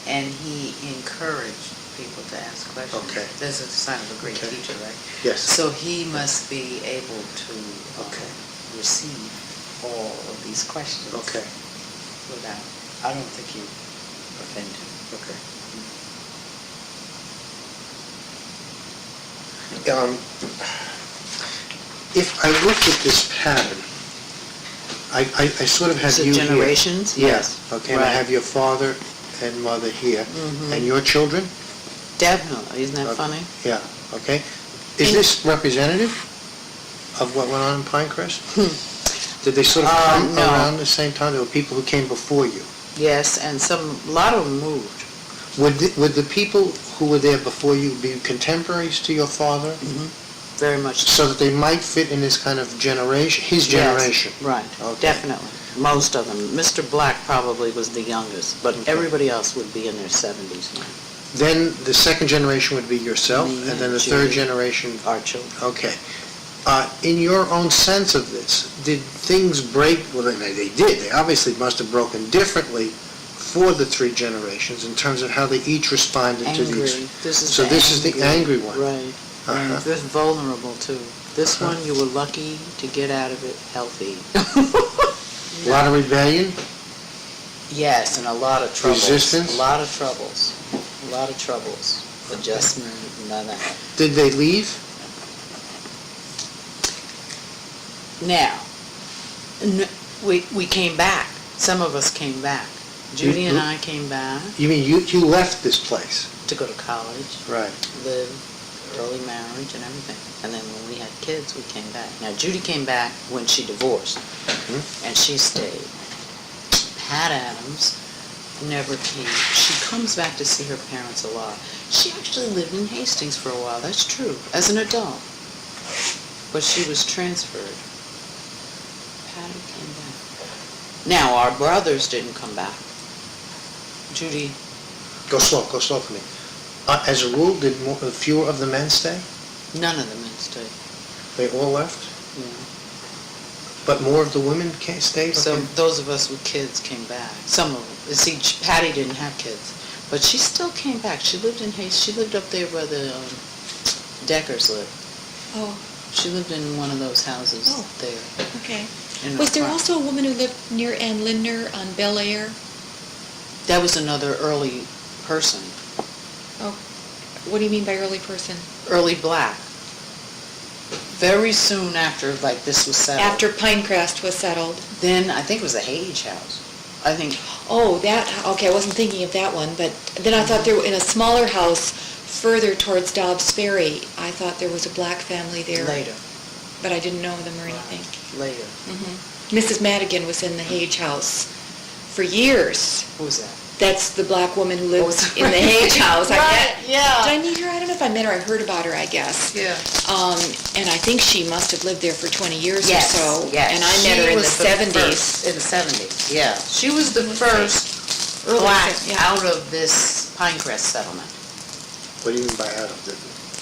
and he encouraged people to ask questions. Okay. That's a sign of a great Okay. teacher, right? Yes. So he must be able to Okay. receive all of these questions Okay. without, I don't think you offend him. Okay. If I look at this pattern, I sort of have Is it you here. generations? Yes. Okay, and I Right. have your father and mother here, and your children? Definitely. Isn't that Okay. funny? Yeah, okay. Is this representative of what went on in Pinecrest? Did they sort of come no. around the same time? There were people who came before you. Yes, and a lot of them moved. Would the people who were there before you be contemporaries to your father? Very much. So that they might fit in this kind of generation, his generation? Yes, right, Okay. definitely. Most of them. Mr. Black probably was the youngest, but everybody else would be in their 70s now. Then the second generation would be yourself, Me and then the and third Judy. generation... Our children. Okay. In your own sense of this, did things break? Well, they did. They obviously must have broken differently for the three generations in terms of how they each responded to Angry. these. This is So the this is the angry one. Right. Uh-huh. This vulnerable too. This one you were lucky to get out of it healthy. A lot of rebellion? Yes, and a lot of troubles. Resistance? A lot of troubles. A lot of troubles. Adjustment, none of that. Did they leave? Now, we came back. Some of us came back. Judy and I came back You mean you left this place? to go to college, Right. live, early marriage and everything. And then when we had kids, we came back. Now, Judy came back when she divorced, and she stayed. Pat Adams never came. She comes back to see her parents a lot. She actually lived in Hastings for a while, that's true, as an adult. But she was transferred. Patty came back. Now, our brothers didn't come back. Judy, Go slow for me. As a rule, did fewer of the men stay? none of the men stayed. They all left? Yeah. But more of the women stayed? So Okay. those of us with kids came back. Some of them. You see, Patty didn't have kids, but she still came back. She lived in Hastings. She lived up there where the Deckers lived. Oh, She lived in one of those houses Oh. there. okay. in the Was there front. also a woman who lived near Ann Lindner on Bel Air? That was another early person. Oh, what do you mean by early person? Early black. Very soon after, like, this was settled. After Pinecrest was settled. Then, I think it was a Hage house. I think, Oh, that, okay, I wasn't thinking of that one, but then I thought there were, in a smaller house further towards Dobbs Ferry, I thought there was a black family there. later. But I didn't know them or anything. Later. Mrs. Madigan was in the Hage house for years. Who was that? That's the black woman who lives that's in the Hage house. I Right, met- yeah. Did I meet her? I don't know if I met her. I heard about her, I guess. Yeah. And I think she must have lived there for 20 years Yes, or so. yes. And I met her in the She was 70s. first- In the 70s, yeah. She was the first Early black yeah. out of this Pinecrest settlement. What do you mean by out of it?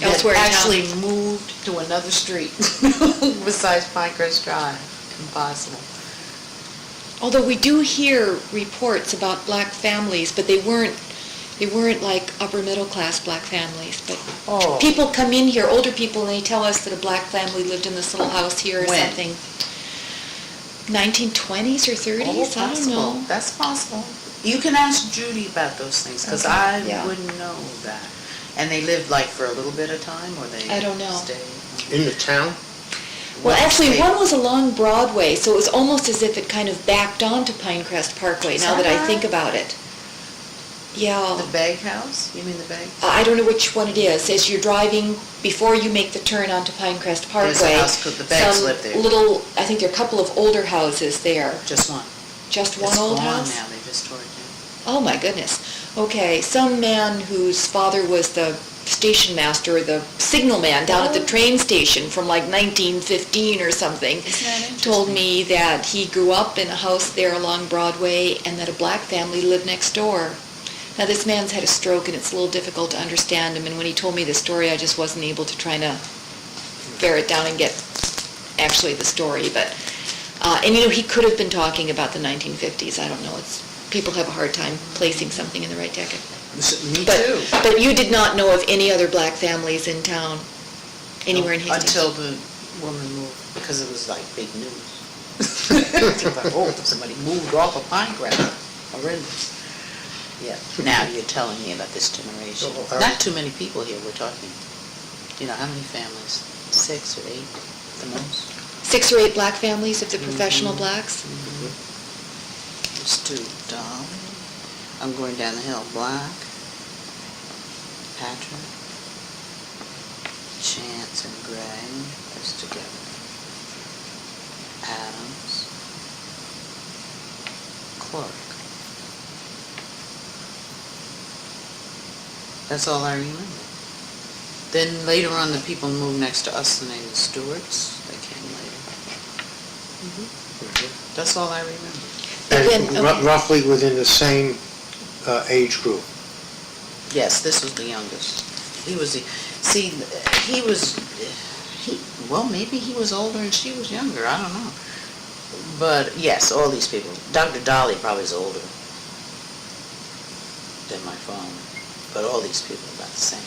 Elsewhere in That town. actually moved to another street besides Pinecrest Drive. Impossible. Although we do hear reports about black families, but they weren't like upper middle class black families. But Oh. people come in here, older people, and they tell us that a black family lived in this little house here or When? something. 1920s or 30s? I don't know. That's possible. You can ask Judy about those things, because Okay, I yeah. wouldn't know that. And they lived like for a little bit of time, or they I don't know. stayed? In the town? Well, actually, stayed. one was along Broadway, so it was almost as if it kind of backed onto Pinecrest Parkway, Is now that that I right? think about it. Yeah. The Bag House? You mean the Bag? I don't know which one it is. As you're driving, before you make the turn onto Pinecrest Parkway, There's a house called the Bags some live there. little, I think there are a couple of older houses there. Just one. Just one It's old gone house? now, they just tore it down. Oh, my goodness. Okay, some man whose father was the station master, or the signal man down at the train station from like 1915 or something, Isn't that interesting? told me that he grew up in a house there along Broadway and that a black family lived next door. Now, this man's had a stroke, and it's a little difficult to understand him, and when he told me the story, I just wasn't able to try to bear it down and get actually the story. But, and you know, he could have been talking about the 1950s. I don't know. People have a hard time placing something in the right decade. Me But, too. but you did not know of any other black families in town, anywhere in Hastings? Until the woman moved, because it was like big news. It's like, oh, somebody moved off of Pinecrest. Horrendous. Yeah, now you're telling me about this generation. Oh, Not too many people here, we're talking. You know, how many families? 6 or 8 at the most? 6 or 8 black families of the professional blacks? There's 2. Dolly. I'm going down the hill. Black. Patrick. Chance and Gray. That's together. Adams. Clark. That's all I remember. Then later on, the people moved next to us, the name was Stewarts. They came later. That's all I remember. And Then, okay. roughly within the same age group. Yes, this was the youngest. He was the, see, well, maybe he was older and she was younger, I don't know. But yes, all these people. Dr. Dolly probably is older than my father, but all these people are about the same.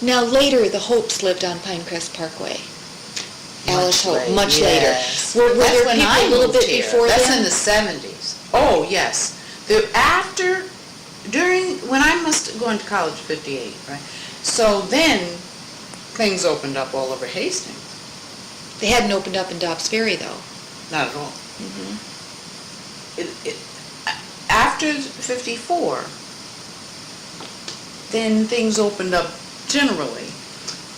Now later, the Hopes lived on Pinecrest Parkway. Alice Hope, much yes. later. Were That's there when people I a little moved bit here. before That's then? in the 70s. Oh, yes. When I must have gone to college 58, right? So then, things opened up all over Hastings. They hadn't opened up in Dobbs Ferry, though. Not at all. After 54, then things opened up generally.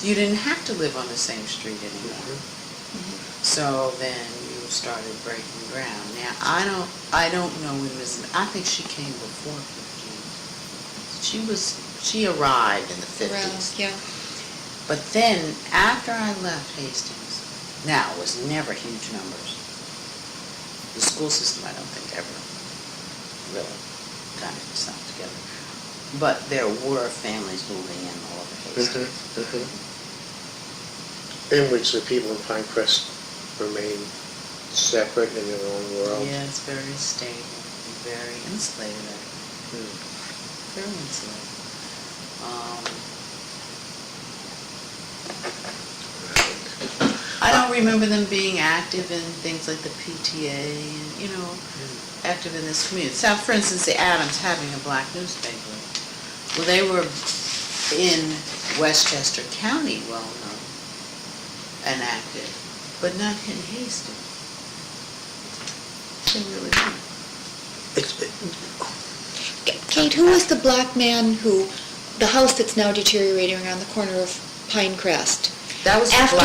You didn't have to live on the same street anymore. So then you started breaking ground. Now, I don't know when I think she came before 15. She arrived in the 50s. Around, yeah. But then, after I left Hastings, now it was never huge numbers. The school system, I don't think, ever really got itself together. But there were families moving in all over Hastings. In which the people in Pinecrest remain separate in their own world. Yeah, it's very stable, very insulated. Very insulated. I don't remember them being active in things like the PTA and, active in this community. So, for instance, the Adams having a black newspaper. Well, they were in Westchester County well-known and active, but not in Hastings. They really weren't. Kate, who was the black man the house that's now deteriorating around the corner of Pinecrest? That was After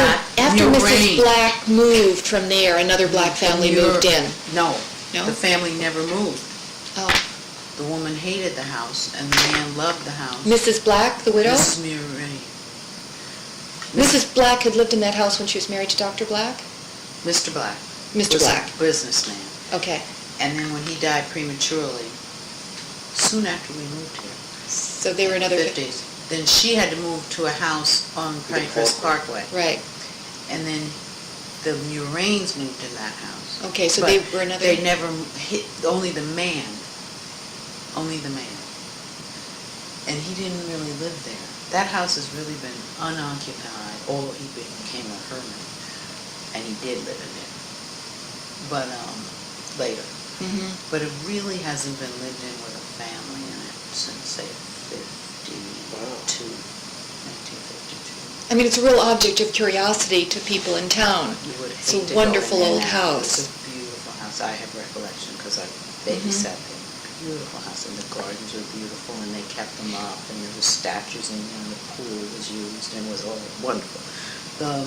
Murray. Mrs. Black moved from there, another black family moved in. No, No? the family never moved. Oh. The woman hated the house, and the man loved the house. Mrs. Black, the widow? Mrs. Murray. Mrs. Black had lived in that house when she was married to Dr. Black? Mr. Black. Mr. Was Black. a businessman. Okay. And then when he died prematurely, soon after we moved here, So they were another... 50s, then she had to move to a house on Pinecrest Parkway. Right. And then the Murrains moved in that house. Okay, so But they were another... They never hit, only the man. And he didn't really live there. That house has really been unoccupied, although he became a hermit. And he did live in there. But, later. But it really hasn't been lived in with a family in it since, say, 1952. I mean, it's a real object of curiosity to people in town. You would It's hate a to go wonderful in old and out. house. It's a beautiful house. I have recollection because I babysat it. Beautiful house, and the gardens were beautiful, and they kept them up, and there were statues in there, and the pool was used, and it was all wonderful. The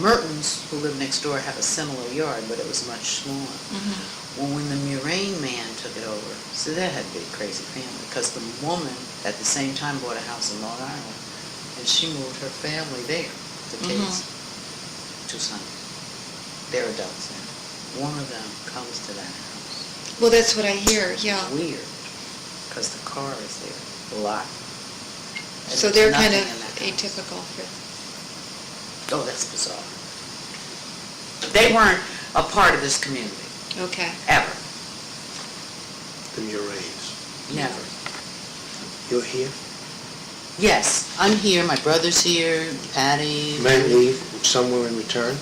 Mertens, who lived next door, have a similar yard, but it was much smaller. Well, when the Murrain man took it over, so that had to be a crazy family, because the woman at the same time bought a house in Long Island, and she moved her family there, the kids, 2 sons. They're adults now. One of them comes to that house. Well, that's what I hear, yeah. Weird, because the car is there, a lot. And So there's they're kind nothing of in that house. atypical for... Oh, that's bizarre. They weren't a part of this community, Okay. ever, The Murrays. never. You're here? Yes, I'm here, my brother's here, Patty. Men leave somewhere in return.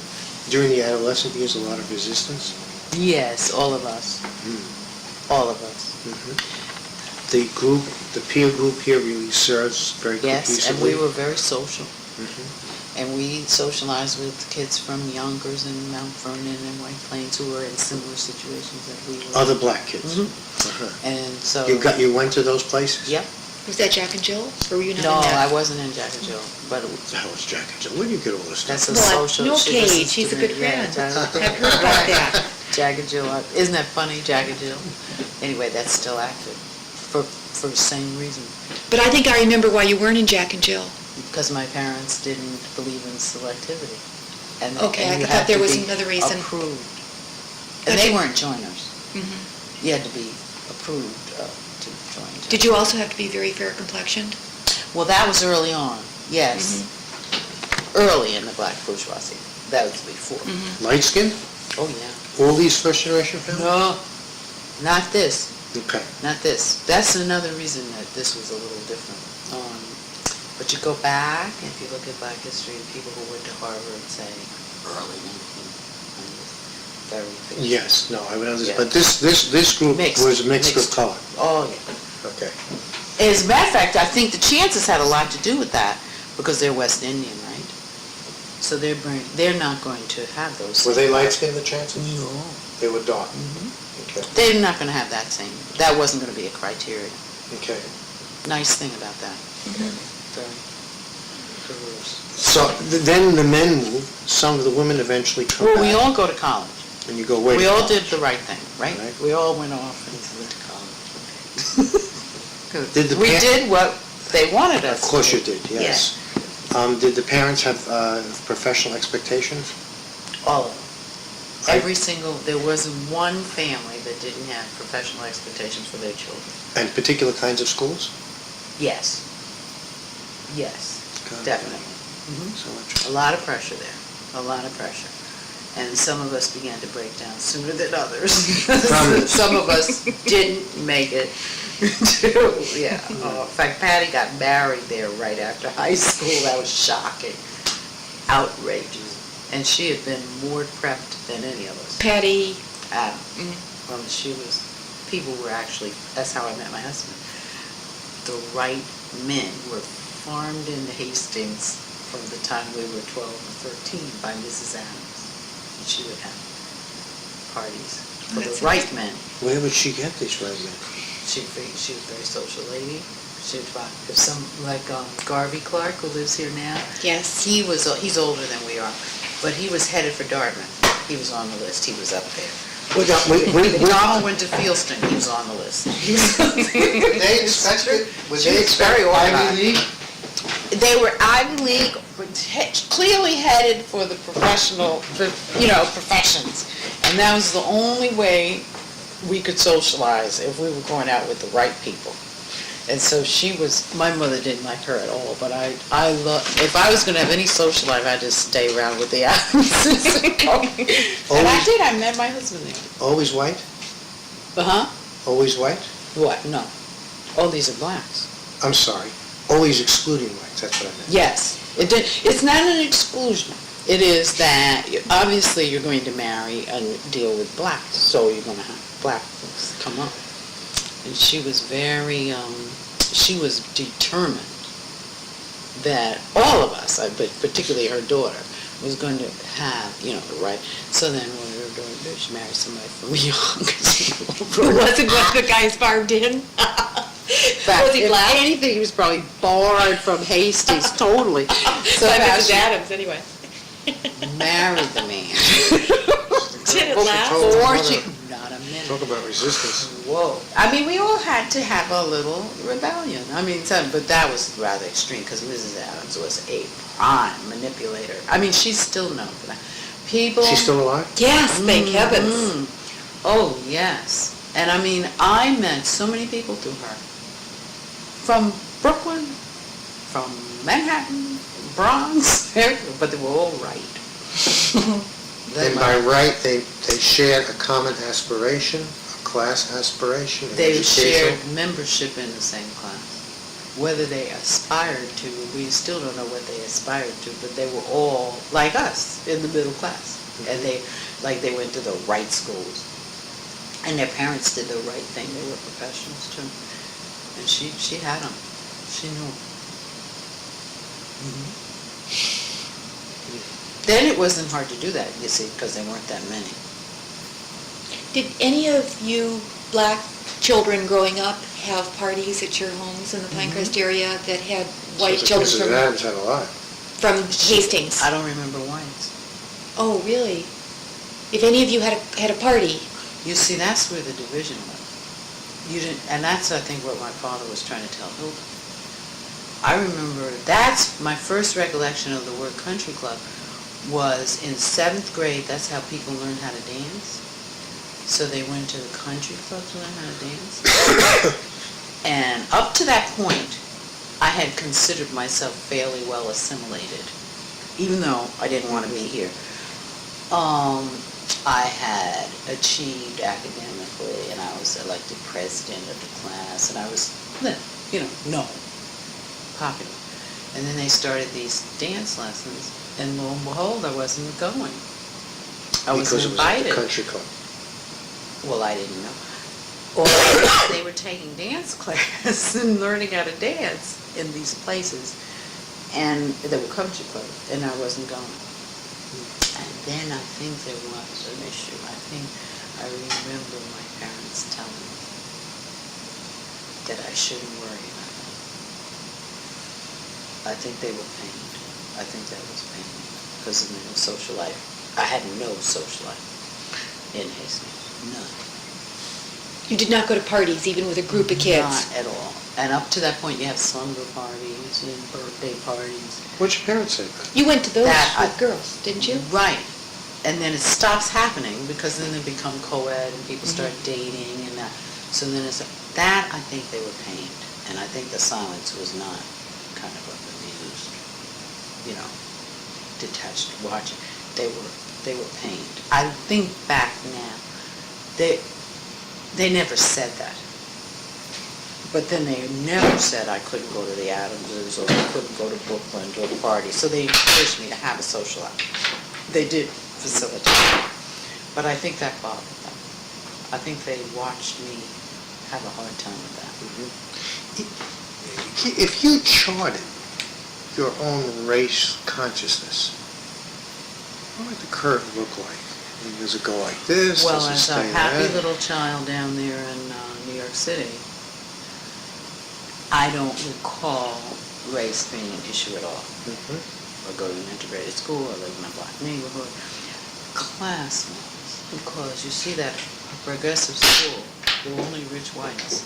During the adolescent years, a lot of resistance. Yes, all of us. All of us. The peer group here really serves very Yes, and cohesively. we were very social. And we socialized with kids from Yonkers and Mount Vernon and White Plains who were in similar situations that we were. Other black kids. And so... You went to those places? Yep. Was that Jack and Jill? Or were you not No, in that? I wasn't in Jack and Jill, but it was... That was Jack and Jill. Where do you get all this stuff? That's a Well, social... no, she Kate, listens she's to a me. good Yeah, friend. Jack- I've heard about that. Jack and Jill, isn't that funny, Jack and Jill? Anyway, that's still active. for the same reason. But I think I remember why you weren't in Jack and Jill. Because my parents didn't believe in selectivity. And Okay, and I you thought had there to was be another reason. Approved. And Gotcha. they weren't joiners. Mhm. You had to be approved to join. Did you also have to be very fair complexioned? Well, that was early on, yes. Early in the black bourgeoisie. That was before. Light skin? Oh, yeah. All these first generation families? No, not this. Okay. Not this. That's another reason that this was a little different. But you go back, and if you look at black history, people who went to Harvard say early 1900s, very big. Yes, no, I would understand. Yeah. But this group Mixed. was mixed of color. Oh, yeah. Okay. As a matter of fact, I think the chances had a lot to do with that, because they're West Indian, right? So they're not going to have those. Were they light skinned, the chances? No. They were dark. Okay. They're not going to have that same, that wasn't going to be a criteria. Okay. Nice thing about that. Very diverse. So then the men move, some of the women eventually come Well, back. we all go to college. And you go, wait. We all did the right thing, right? Right. We all went off and went to college. Did the We pa- did what they wanted us to do. Of course you did, yes. Did the parents have professional expectations? All of them. Every single, there wasn't one family that didn't have professional expectations for their children. And particular kinds of schools? Yes. Yes, Got it. definitely. So much. A lot of pressure there, a lot of pressure. And some of us began to break down sooner than others. Some of us didn't make it. Yeah. In fact, Patty got married there right after high school. That was shocking. Outrageous. And she had been more prepped than any of us. Patty. Adam. She was, people were actually, that's how I met my husband. The right men were farmed into Hastings from the time we were 12 or 13 by Mrs. Adams. And she would have parties for the right men. Where would she get these right men? She was a very social lady. She would talk, if some, like Garvey Clark, who lives here now. Yes. He's older than we are, but he was headed for Dartmouth. He was on the list. He was up there. Donald went to Fieldston. He was on the list. They expected, was She they was very expected organized. Ivy League? They were Ivy League, clearly headed for the professional, professions. And that was the only way we could socialize, if we were going out with the right people. And so my mother didn't like her at all, but I love, if I was going to have any social life, I'd just stay around with the Adamses. And I did, I met my husband there. Always white? Uh-huh. Always white? What? No. Oh, these are blacks. I'm sorry. Always excluding whites, that's what I meant. Yes. It's not an exclusion. It is that, obviously, you're going to marry and deal with blacks, so you're going to have black folks come up. And she was she was determined that all of us, but particularly her daughter, was going to have, the right. So then what we were doing, she married somebody from Young. Wasn't what the guys farmed in? Was he black? If anything, he was probably barred from Hastings, totally. So By now Mrs. she Adams, anyway. married the man. Did it last? Not a minute. Talk about resistance. Whoa. I mean, we all had to have a little rebellion. I mean, but that was rather extreme because Mrs. Adams was a prime manipulator. I mean, she's still known for that. People. She's still alive? Yes, thank heavens. Oh, yes. And I mean, I met so many people through her. From Brooklyn, from Manhattan, Bronx, but they were all right. And by right, they shared a common aspiration, a class aspiration, an They educational. shared membership in the same class. Whether they aspired to, we still don't know what they aspired to, but they were all like us in the middle class. And they went to the right schools. And their parents did the right thing. They were professionals too. And she had them. She knew. Then it wasn't hard to do that, you see, because there weren't that many. Did any of you black children growing up have parties at your homes in the Pinecrest area that had white So children Mrs. Adams had a lot. from Hastings? I don't remember whites. Oh, really? If any of you had a party? You see, that's where the division was. You didn't, and that's, I think, what my father was trying to tell Hilda. I remember, that's my first recollection of the word country club was in 7th grade. That's how people learned how to dance. So they went to the country club to learn how to dance. And up to that point, I had considered myself fairly well assimilated, even though I didn't want to be here. I had achieved academically, and I was elected president of the class, and I was, known, popular. And then they started these dance lessons, and lo and behold, I wasn't going. I wasn't invited. Because it was at the country club. Well, I didn't know. Or they were taking dance class and learning how to dance in these places, and they were country club, and I wasn't going. And then I think there was an issue. I remember my parents telling me that I shouldn't worry about it. I think they were pained. I think that was pain because of no social life. I had no social life in Hastings. None. You did not go to parties, even with a group of kids? Not at all. And up to that point, you have slumber parties and birthday parties. What'd your parents say then? You went to those That with girls, didn't you? Right. And then it stops happening because then they become co-ed and people start dating and that. So then it's that I think they were pained. And I think the silence was not kind of amused, detached watching. They were pained. I think back now, they never said that. But then they never said I couldn't go to the Adamses or I couldn't go to Brooklyn to a party. So they encouraged me to have a social life. They did facilitate. But I think that bothered them. I think they watched me have a hard time with that. Mm-hmm. If you charted your own race consciousness, what would the curve look like? I mean, does it go like this? Well, does it as a stay happy that? little child down there in New York City, I don't recall race being an issue at all. Mm-hmm. I go to an integrated school, I live in a black neighborhood. Class was, because you see that progressive school, there were only rich whites.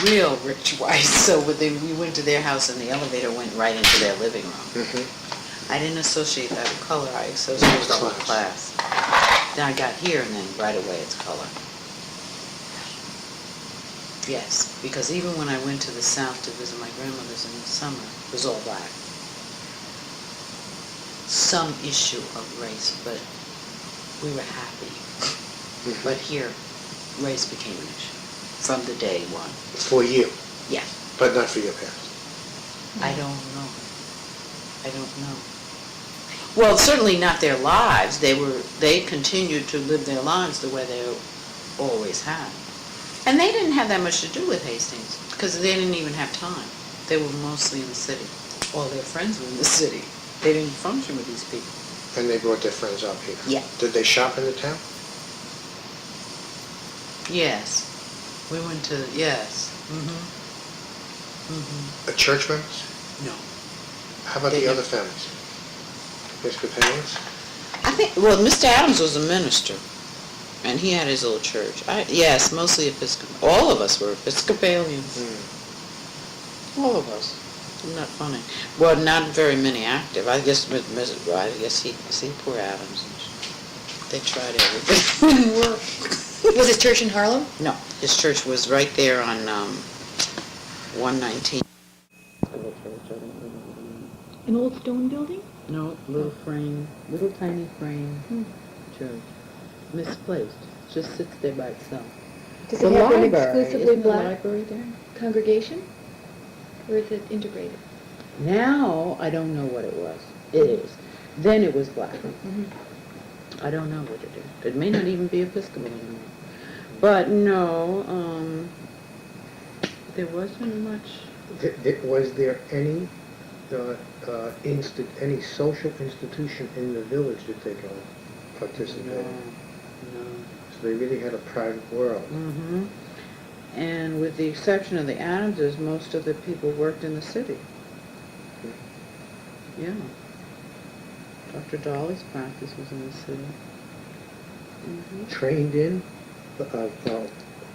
Real rich whites. So we went to their house and the elevator went right into their living room. Mm-hmm. I didn't associate that with color, I associated that with class. Then I got here and then right away it's color. Yes, because even when I went to the South to visit my grandmother's in the summer, it was all black. Some issue of race, but we were happy. Mm-hmm. But here, race became an issue from the day one. For you, Yeah, but not for your parents. I don't know. Well, certainly not their lives. They continued to live their lives the way they always have. And they didn't have that much to do with Hastings because they didn't even have time. They were mostly in the city. All their friends were in the city. They didn't function with these people. And they brought their friends up here. Yeah. Did they shop in the town? Yes. We went to, yes. Mm-hmm. Church members? No. How about They the never- other families? Episcopalians? I think, well, Mr. Adams was a minister, and he had his little church. Yes, mostly Episcopal. All of us were Episcopalians. Mm. All of us. Isn't that funny? Well, not very many active. I guess Mrs. Wright, I guess see, poor Adams. They tried everything. It didn't work. Was his church in Harlem? No, his church was right there on 119. An old stone building? No, little tiny frame church. Misplaced. Just sits there by itself. Does The it have an library, exclusively isn't the black library there? congregation? Or is it integrated? Now, I don't know what it was. It is. Then it was black. I don't know what it is. It may not even be Episcopal anymore. But no, there wasn't much. Was there any any social institution in the village that they could participate in? No. So they really had a private world. Mm-hmm. And with the exception of the Adamses, most of the people worked in the city. Yeah. Dr. Dolly's practice was in the city. Mm-hmm. Trained in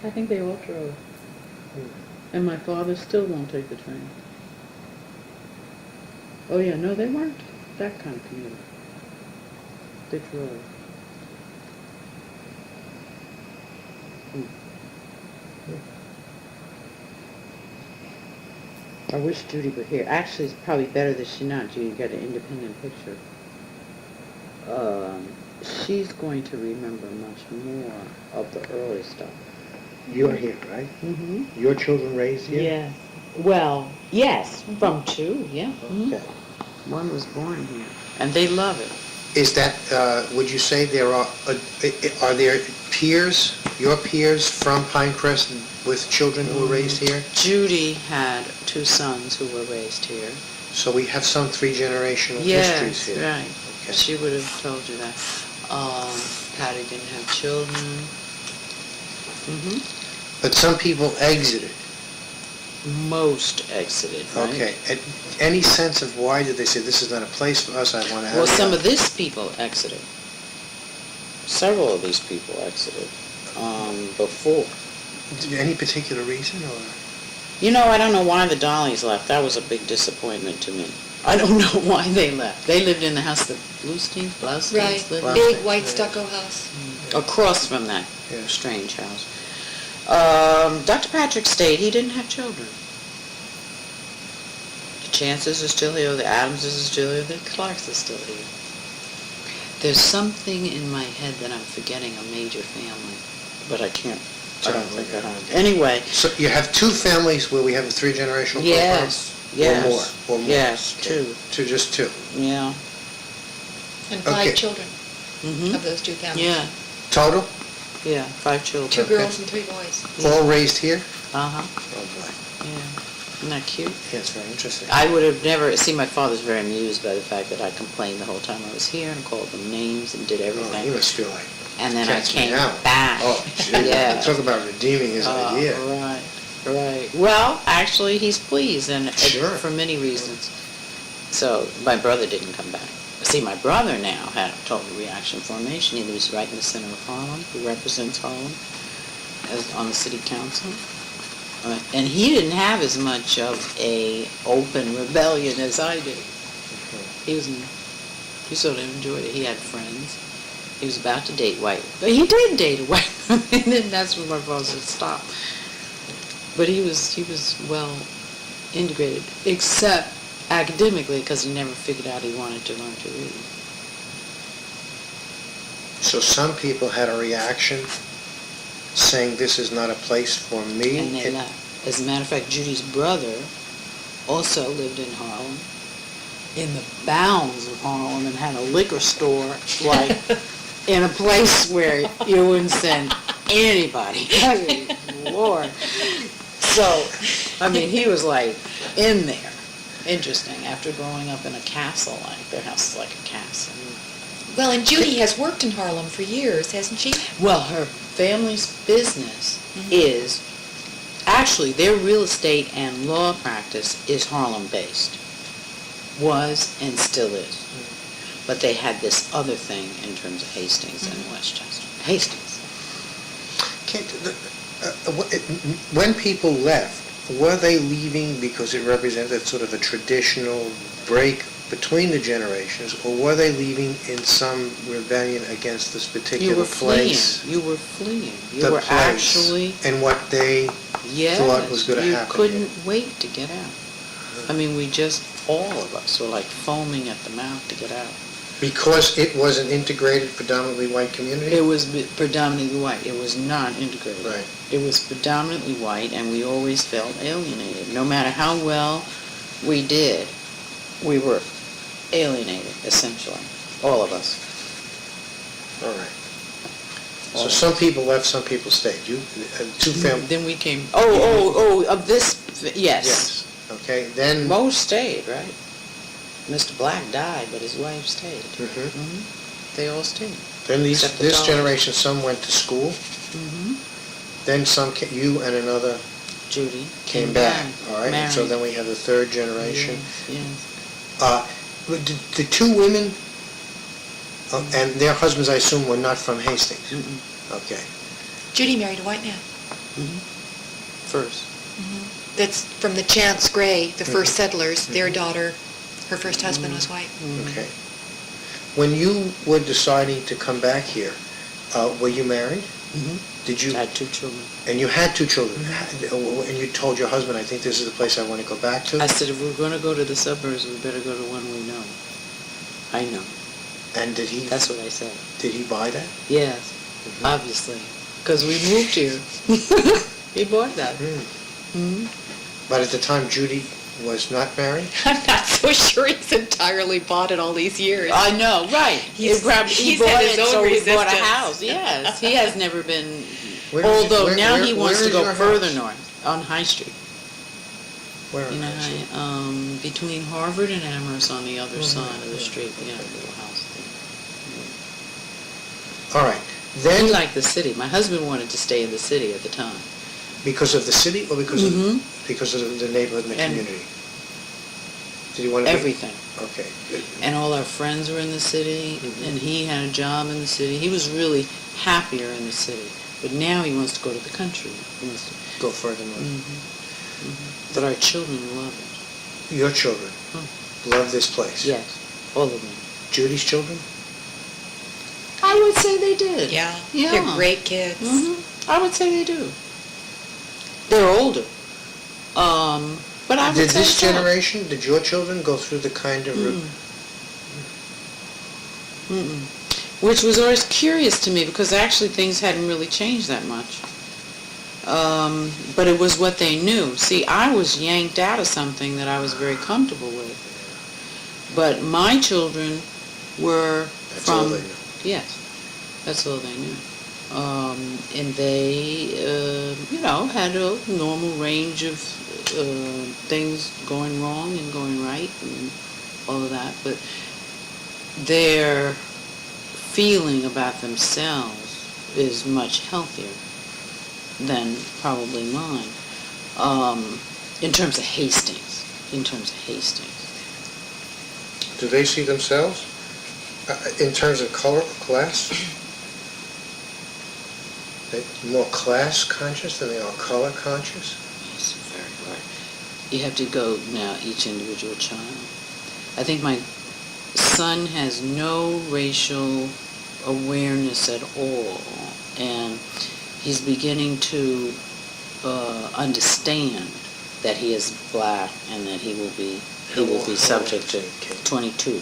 I think they all drove. And my father still won't take the train. Oh yeah, no, they weren't that kind of commuter. They drove. I wish Judy were here. Actually, it's probably better that she's not. Judy got an independent picture. She's going to remember much more of the early stuff. You're here, right? Mm-hmm. Your children raised here? Yeah. Well, yes, from two, yeah. Okay. One was born here, and they love it. Is that, would you say there are there peers, your peers from Pinecrest with children who were raised here? Judy had two sons who were raised here. So we have some three-generational histories here. Yes, right. Okay. She would have told you that. Patty didn't have children. Mm-hmm. But some people exited. Most exited, right? Okay. Any sense of why did they say, this is not a place for us, I want to have... Well, some of these people exited. Several of these people exited before. Any particular reason, or...? You know, I don't know why the Dollies left. That was a big disappointment to me. I don't know why they left. They lived in the house that Bluesteins Right, lived in. big white stucco house. Across from that Yeah. strange house. Dr. Patrick stayed. He didn't have children. The Chances are still here. The Adamses are still here. The Clarks are still here. There's something in my head that I'm forgetting a major family, but I can't. I don't think I have. Anyway. So you have two families where we have a three-generational Yes. Yes. Or more? Yes, Okay. two. Just two? Yeah. And 5 Okay. children Mm-hmm. of those two families. Yeah. Total? Yeah. 5 children. 2 girls and 3 boys. All raised here? Uh-huh. Oh, boy. Yeah. Isn't that cute? Yeah, it's very interesting. I would have never, see, my father's very amused by the fact that I complained the whole time I was here and called them names and did Oh, everything. he must feel like... And then I cats me came out. back. Oh, gee. Yeah. Talk about redeeming his idea. Right, right. Well, actually, he's pleased, and Sure. for many reasons. So, my brother didn't come back. See, my brother now had a total reaction formation. He lives right in the center of Harlem. He represents Harlem on the city council. And he didn't have as much of a open rebellion as I did. He sort of enjoyed it. He had friends. He was about to date white. But he did date a white woman, and then that's when my father said stop. But he was well integrated, except academically, because he never figured out he wanted to learn to read. So some people had a reaction saying this is not a place for me. And they left. As a matter of fact, Judy's brother also lived in Harlem, in the bounds of Harlem, and had a liquor store, like, in a place where you wouldn't send anybody. I mean, Lord. So, I mean, he was, like, in there. Interesting. After growing up in a castle, like, their house is like a castle. Well, and Judy has worked in Harlem for years, hasn't she? Well, her family's business is, actually, their real estate and law practice is Harlem-based. Was and still is. But they had this other thing in terms of Hastings and Westchester. Hastings. When people left, were they leaving because it represented sort of a traditional break between the generations, or were they leaving in some rebellion against this particular place? You were fleeing. You The were place, actually... and what they thought was going to happen. You couldn't wait to get out. I mean, all of us were like foaming at the mouth to get out. Because it was an integrated, predominantly white community? It was predominantly white. It was not integrated. Right. It was predominantly white, and we always felt alienated. No matter how well we did, we were alienated, essentially. All of us. All right. So some people left, some people stayed. You, two families? Then we came... of this... Yes. Yes. Okay, then... Most stayed, right? Mr. Black died, but his wife stayed. They all stayed. Then Except the this dog. generation, some went to school. Then some, you and another Judy came back. All right, and so married. then we have the third generation. Yes. The two women, and their husbands, I assume, were not from Hastings? Okay. Judy married a white man. First. That's from the Chance Gray, the first settlers. Their daughter, her first husband was white. Okay. When you were deciding to come back here, were you married? Did you? I had 2 children. And you had 2 children. And you told your husband, I think this is the place I want to go back to? I said, if we're going to go to the suburbs, we better go to one we know. I know. And did he? That's what I said. Did he buy that? Yes, obviously. Because we moved here. He bought that. But at the time, Judy was not married? I'm not so sure he's entirely bought it all these years. I know, right. He He's bought had his it, own so we bought a resistance. house. Yes, he has never been. Where Now he where wants to is go your further house? north on High Street. Where You know, is it? between Harvard and Amherst on the other side of the street. Yeah, little house All right. there. He Then, liked the city. My husband wanted to stay in the city at the time. because of the city or because of the neighborhood and the And- community? Did he want to be? Everything. Okay. And all our friends were in the city, and he had a job in the city. He was really happier in the city. But now he wants to go to the country. He wants to, Go further north. but our children love it. Your children love this place? Yes, all of them. Judy's children? I would say they did. Yeah, Yeah. they're great kids. I would say they do. They're older. But I would Did say this so. generation, did your children go through the kind of... Which was always curious to me because actually things hadn't really changed that much. But it was what they knew. See, I was yanked out of something that I was very comfortable with. But my children were That's from... all they knew. Yes, that's all they knew. And they, had a normal range of things going wrong and going right and all of that. But their feeling about themselves is much healthier than probably mine. In terms of Hastings. Do they see themselves in terms of color or class? They more class conscious than they are color conscious? It's very hard. You have to go now each individual child. I think my son has no racial awareness at all, and he's beginning to understand that he is black and that he will be subject to 22.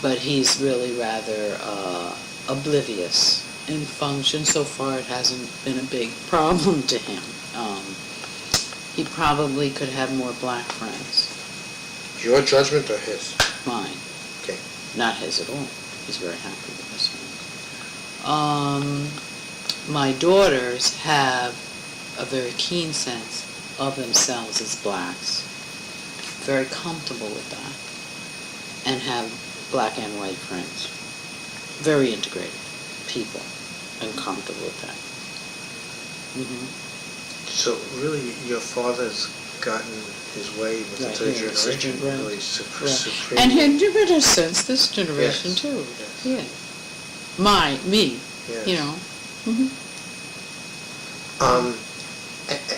But he's really rather oblivious in function. So far it hasn't been a big problem to him. He probably could have more black friends. Your judgment or his? Mine. Okay. Not his at all. He's very happy with his friends. My daughters have a very keen sense of themselves as blacks. Very comfortable with that. And have black and white friends. Very integrated people and comfortable with that. So really, your father's gotten his way with the Right, third yeah, generation, right. really Right. supreme. And had since this generation Yes, too. yes. Yeah. Me, Yes. you know.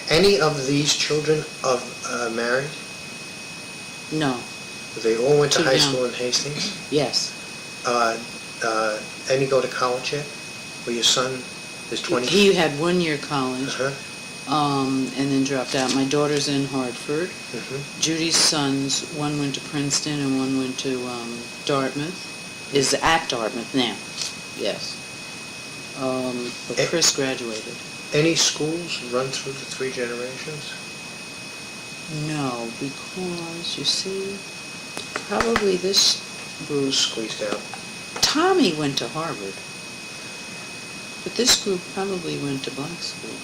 Any of these children married? No. They all went to Too high young. school in Hastings? Yes. Any go to college yet? Well, your son is 20? He had 1 year college, Uh-huh. and then dropped out. My daughter's in Hartford. Judy's sons, one went to Princeton and one went to Dartmouth. Is at Dartmouth now. Yes. But Chris graduated. Any schools run through the 3 generations? No, because you see, probably this group. Squeezed out. Tommy went to Harvard, but this group probably went to black schools.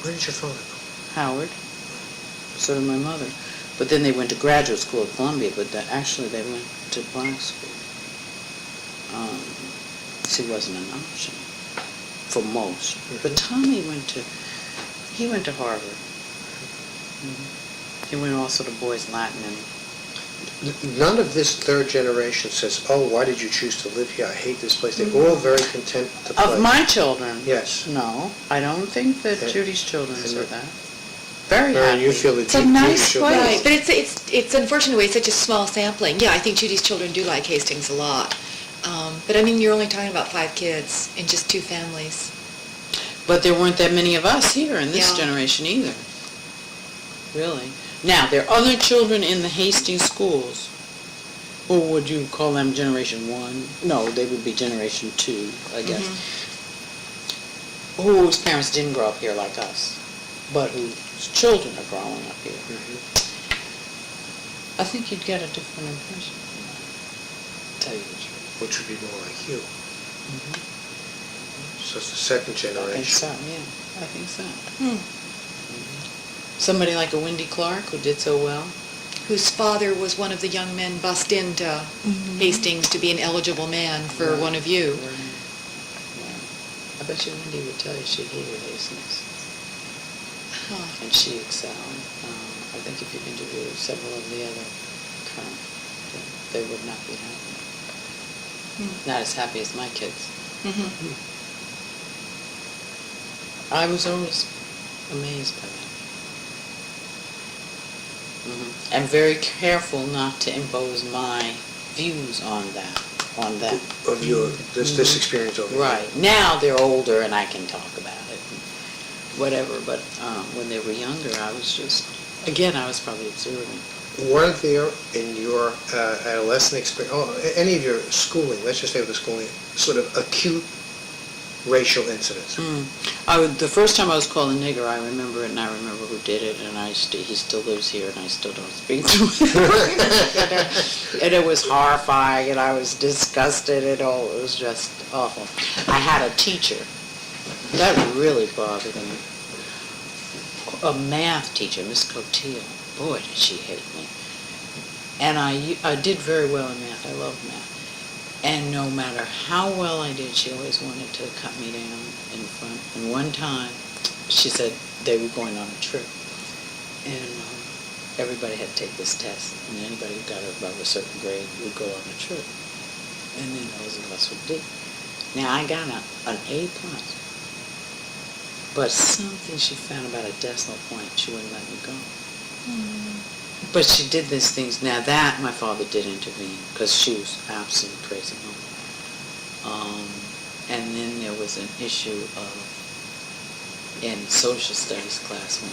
Where did your father go? Howard. So did my mother. But then they went to graduate school at Columbia, but actually they went to black school. So it wasn't an option for most. But Tommy went to Harvard. He went also to Boys Latin. None of this third generation says, oh, why did you choose to live here? I hate this place. They're all very content to play. Of my children? Yes. No, I don't think that And- Judy's children and said the- that. Very Mary, happy. you feel that It's a Judy's nice children- place. Right, but it's unfortunately it's such a small sampling. Yeah, I think Judy's children do like Hastings a lot. But I mean, you're only talking about 5 kids in just 2 families. But there weren't that many of us here in this Yeah. generation either. Really. Now, there are other children in the Hastings schools. Or would you call them Generation 1? No, they would be Generation 2, I guess. Whose parents didn't grow up here like us, but whose children are growing up here. I think you'd get a different impression from that, to tell you the truth. Which would be more like you. So it's the second I think generation. so, yeah. I think so. Somebody like a Wendy Clark who did so well. Whose father was one of the young men bussed into Hastings to be an eligible man for one of you. I bet you Wendy would tell you she hated Hastings. Huh. And she excelled. I think if you interview several of the other current, they would not be happy. Not as happy as my kids. I was always amazed by that. I'm very careful not to impose my views on them. Of your, this experience over here. Right. Now they're older and I can talk about it, whatever, but when they were younger, I was just, again, I was probably observing. Were there in your adolescent experience, any of your schooling, let's just say with the schooling, sort of acute racial incidents? The first time I was called a nigger, I remember it, and I remember who did it, and he still lives here, and I still don't speak to him. And it was horrifying, and I was disgusted, and it was just awful. I had a teacher. That really bothered me. A math teacher, Miss Cotillo. Boy, did she hate me. And I did very well in math. I loved math. And no matter how well I did, she always wanted to cut me down in front. And one time, she said they were going on a trip. And everybody had to take this test. And anybody who got above a certain grade would go on a trip. And then those of us would do. Now, I got an A+. But something she found about a decimal point, she wouldn't let me go. But she did these things. Now that, my father did intervene, because she was absolutely crazy. And then there was an issue in social studies class when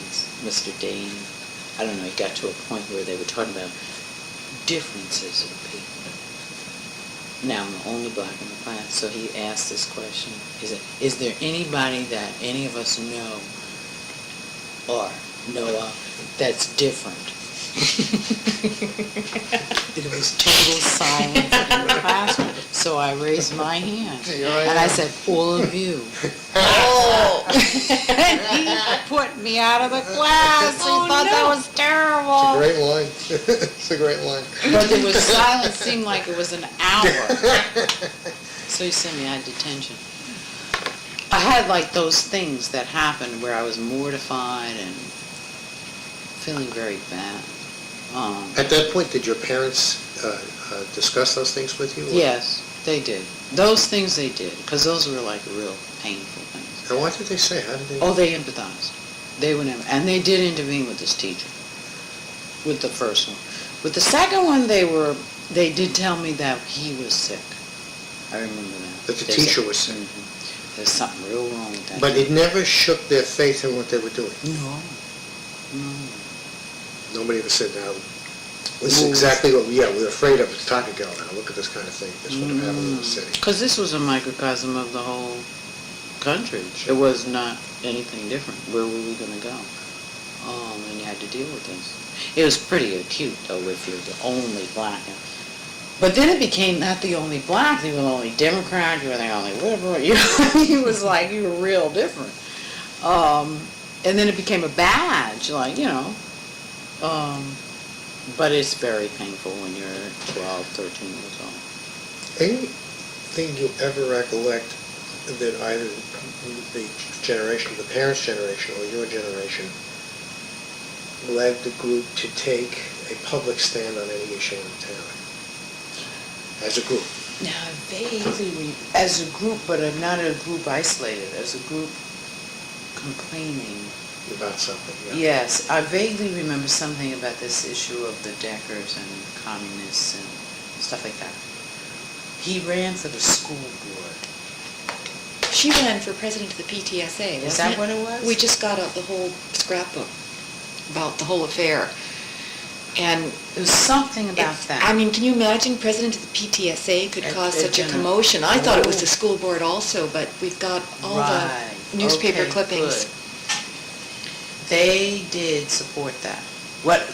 Mr. Dane, I don't know, he got to a point where they were talking about differences in people. Now I'm the only black in the class, so he asked this question, is there anybody that any of us know or know of that's different? It was total silence in the classroom, so I raised my hand, and I said, all of you. Oh! And he put me out of the class. He thought that was terrible. Great line. It's a great line. But there was silence, seemed like it was an hour. So he sent me out of detention. I had like those things that happened where I was mortified and feeling very bad. At that point, did your parents discuss those things with you? Or? Yes, they did. Those things they did, because those were like real painful things. And what did they say? How did they? Oh, they empathized. They would, and they did intervene with this teacher, with the first one. With the second one, they did tell me that he was sick. I remember that. That the teacher was sick. There's something real wrong with that. But it never shook their faith in what they were doing. No. Nobody ever said, now, this is exactly what we're afraid of. It's time to go now. Look at this kind of thing. This would have happened in the city. Because this was a microcosm of the whole country. It was not anything different. Where were we going to go? And you had to deal with this. It was pretty acute, though, if you're the only black. But then it became not the only black, you were the only Democrat, you were the only liberal. It was like you were real different. And then it became a badge, like, but it's very painful when you're 12, 13 years old. Anything you ever recollect that either the parents' generation or your generation led the group to take a public stand on any issue in the town? As a group? Now, vaguely, as a group, but not a group isolated, as a group complaining. About something, yeah. Yes, I vaguely remember something about this issue of the Deckers and communists and stuff like that. He ran for the school board. She ran for president of the PTSA, wasn't it? Is that what it was? We just got out the whole scrapbook about the whole affair. And There was something about that. I mean, can you imagine president of the PTSA could cause such a general- commotion? I thought it was the school board also, but we've got all Right. the newspaper Okay, clippings. good. They did support that.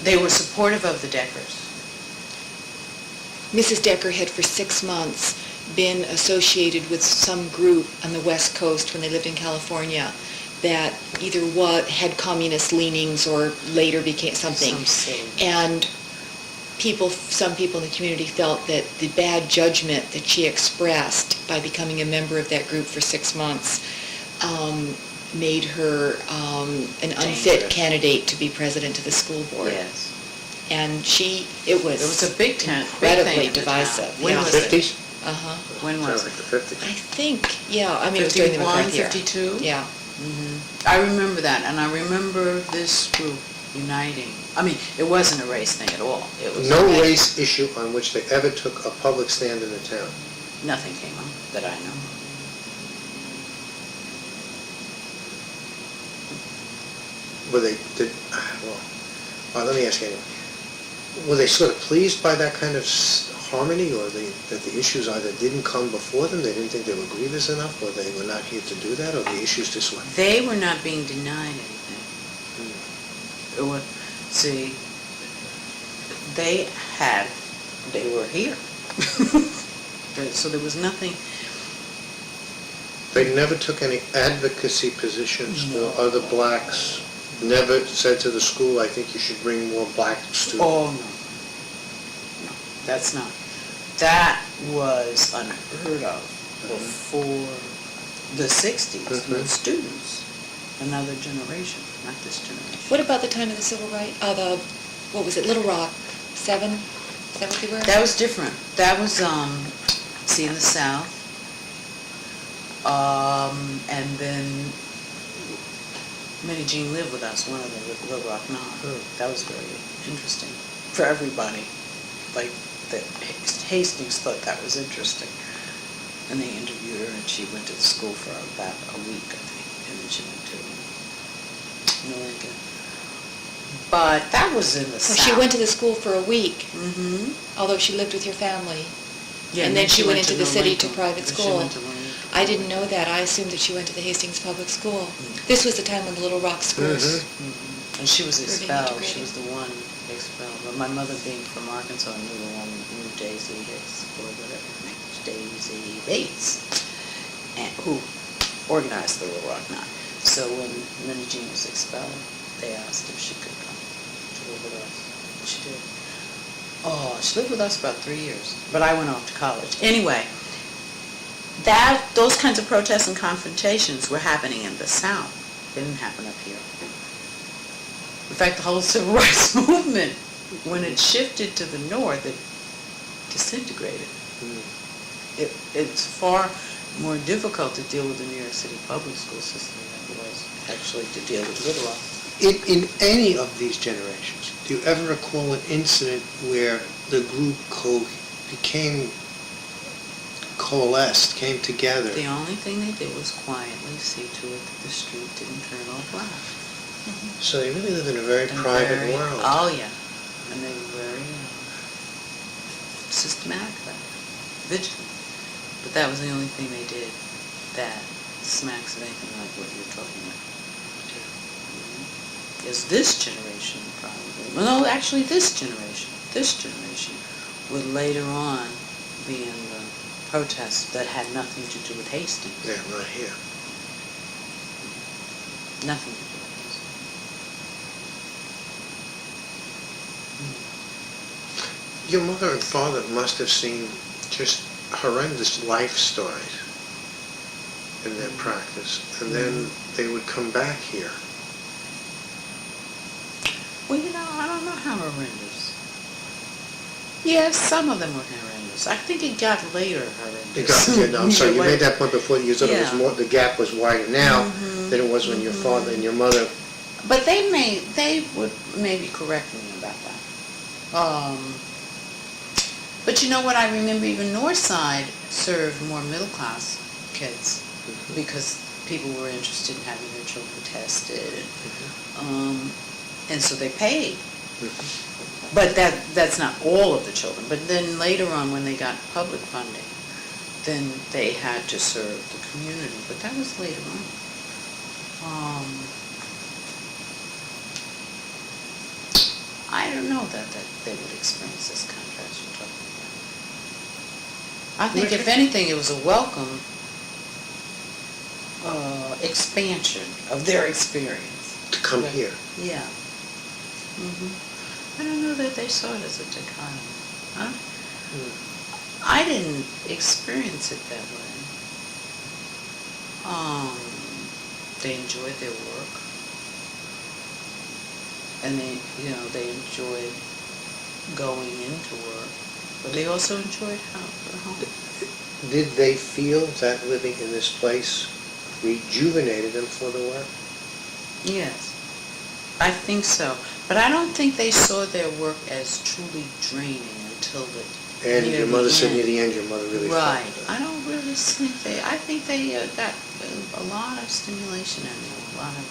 They were supportive of the Deckers. Mrs. Decker had for 6 months been associated with some group on the West Coast when they lived in California that either had communist leanings or later became something. Some silly. And some people in the community felt that the bad judgment that she expressed by becoming a member of that group for 6 months made her an unfit Dangerous. candidate to be president of the school board. Yes. And it There was a big thing incredibly in the divisive. town. When yeah. was it? 50s? Uh-huh. When was Sounds it? like the 50s. I think, yeah, I mean, it was during the 51, McCarthy era. 52? Yeah. I remember that, and I remember this group uniting. I mean, it wasn't a race thing at all. It was No race issue on which they ever took a public stand in the town. Nothing came up that I know. Were they, let me ask you anyway. Were they sort of pleased by that kind of harmony, or that the issues either didn't come before them, they didn't think they were grievous enough, or they were not here to do that, or the issues just went? They were not being denied anything. It was, see, they were here. So there was nothing. They never took any advocacy positions No. for other blacks, never said to the school, I think you should bring more black students. Oh, no. No, that's not. That was unheard of before the 60s with students. Another generation, not this generation. What about the time of the civil rights, what was it, Little Rock, 7? Is that what they were? That was different. That was, see, in the South. And then Minnie Jean lived with us, one of them, with Little Rock Knob. That was very interesting for everybody. Like, Hastings thought that was interesting. And they interviewed her, and she went to the school for about a week, I think. And then she went to New Lincoln. But that was in the So South. she went to the school for a week, Mm-hmm. although she lived with your family. Yeah, And then she went into the New city to Lincoln. private Then school. She went to New Lincoln. I didn't know that. I assumed that she went to the Hastings Public School. This was the time when the Little Rock schools. And she was Were being expelled. She integrated. was the one expelled. But my mother, being from Arkansas, knew Daisy Hicks or whatever her name was, Daisy Bates, and who organized the Little Rock Nine. So when Minnie Jean was expelled, they asked if she could come to live with us. She did. Oh, she lived with us about 3 years. But I went off to college. Anyway, those kinds of protests and confrontations were happening in the South. They didn't happen up here. In fact, the whole civil rights movement, when it shifted to the North, it disintegrated. It's far more difficult to deal with the New York City public school system than it was actually to deal with Little Rock. In any of these generations, do you ever recall an incident where the group coalesced, came together? The only thing they did was quietly see to it that the street didn't turn all black. So they really live in a very And private very- world. Oh, yeah. And they were very systematic about it, vigilant. But that was the only thing they did that smacks of anything like what you're talking about. Is this generation probably, well, no, actually this generation would later on be in the protests that had nothing to do with Hastings. Yeah, right here. Nothing to do with Hastings. Your mother and father must have seen just horrendous life stories in their practice, and then they would come back here. Well, I don't know how horrendous. Yes, some of them were horrendous. I think it got later horrendous. I'm sorry, you made that point before, you said it was Yeah. more, the gap was wider now Mhm, than it was when your father and your mother. But they would maybe correct me about that. But you know what, I remember even Northside served more middle-class kids because people were interested in having their children tested. And so they paid. But that's not all of the children. But then later on, when they got public funding, then they had to serve the community. But that was later on. I don't know that they would experience this contrast you're talking about. I think if anything, it was a welcome expansion of their experience. To come here. Yeah. I don't know that they saw it as a dichotomy. Huh? I didn't experience it that way. They enjoyed their work. And they enjoyed going into work. But they also enjoyed their home. Did they feel that living in this place rejuvenated them for the work? Yes. I think so. But I don't think they saw their work as truly draining until And your mother said near the end, your mother really felt Right. that. I don't really think I think they got a lot of stimulation and a lot of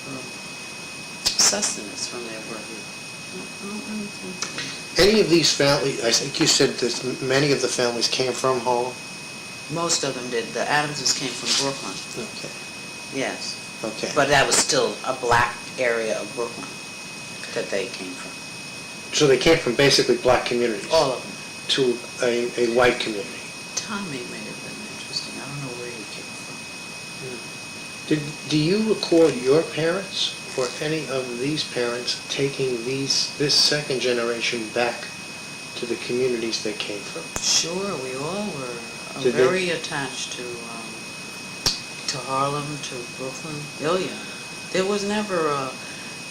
sustenance from their work. I don't really think Any of these families, I think you said that many of the families came from Harlem? most of them did. The Adamses came from Brooklyn. Okay. Yes. Okay. But that was still a black area of Brooklyn that they came from. So they came from basically black communities? All of them. To a white community? Tommy may have been interesting. I don't know where he came from. Do you record your parents or any of these parents taking this second generation back to the communities they came from? Sure, we all were Did they- very attached to Harlem, to Brooklyn. Oh yeah, there was never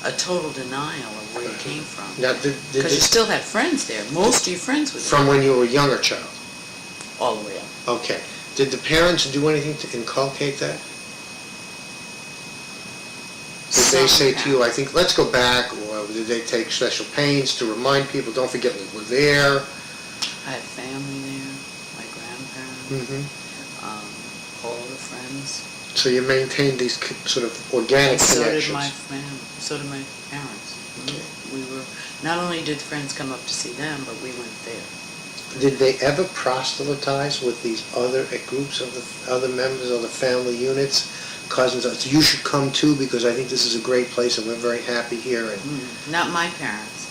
a total denial of where you came from. Now, Because you still had friends there. Most of your friends were there. from when you were a younger child? All the way up. Okay. Did the parents do anything to inculcate that? Did they say to you, I think, let's go back, or did they take special pains to remind people, don't forget we were there? I had family there, my grandparents, all the friends. So you maintained these sort of organic And so connections? did my family, so did my parents. Okay. We were, not only did friends come up to see them, but we went there. Did they ever proselytize with these other groups of the other members of the family units, cousins? You should come too because I think this is a great place and we're very happy here. And Not my parents.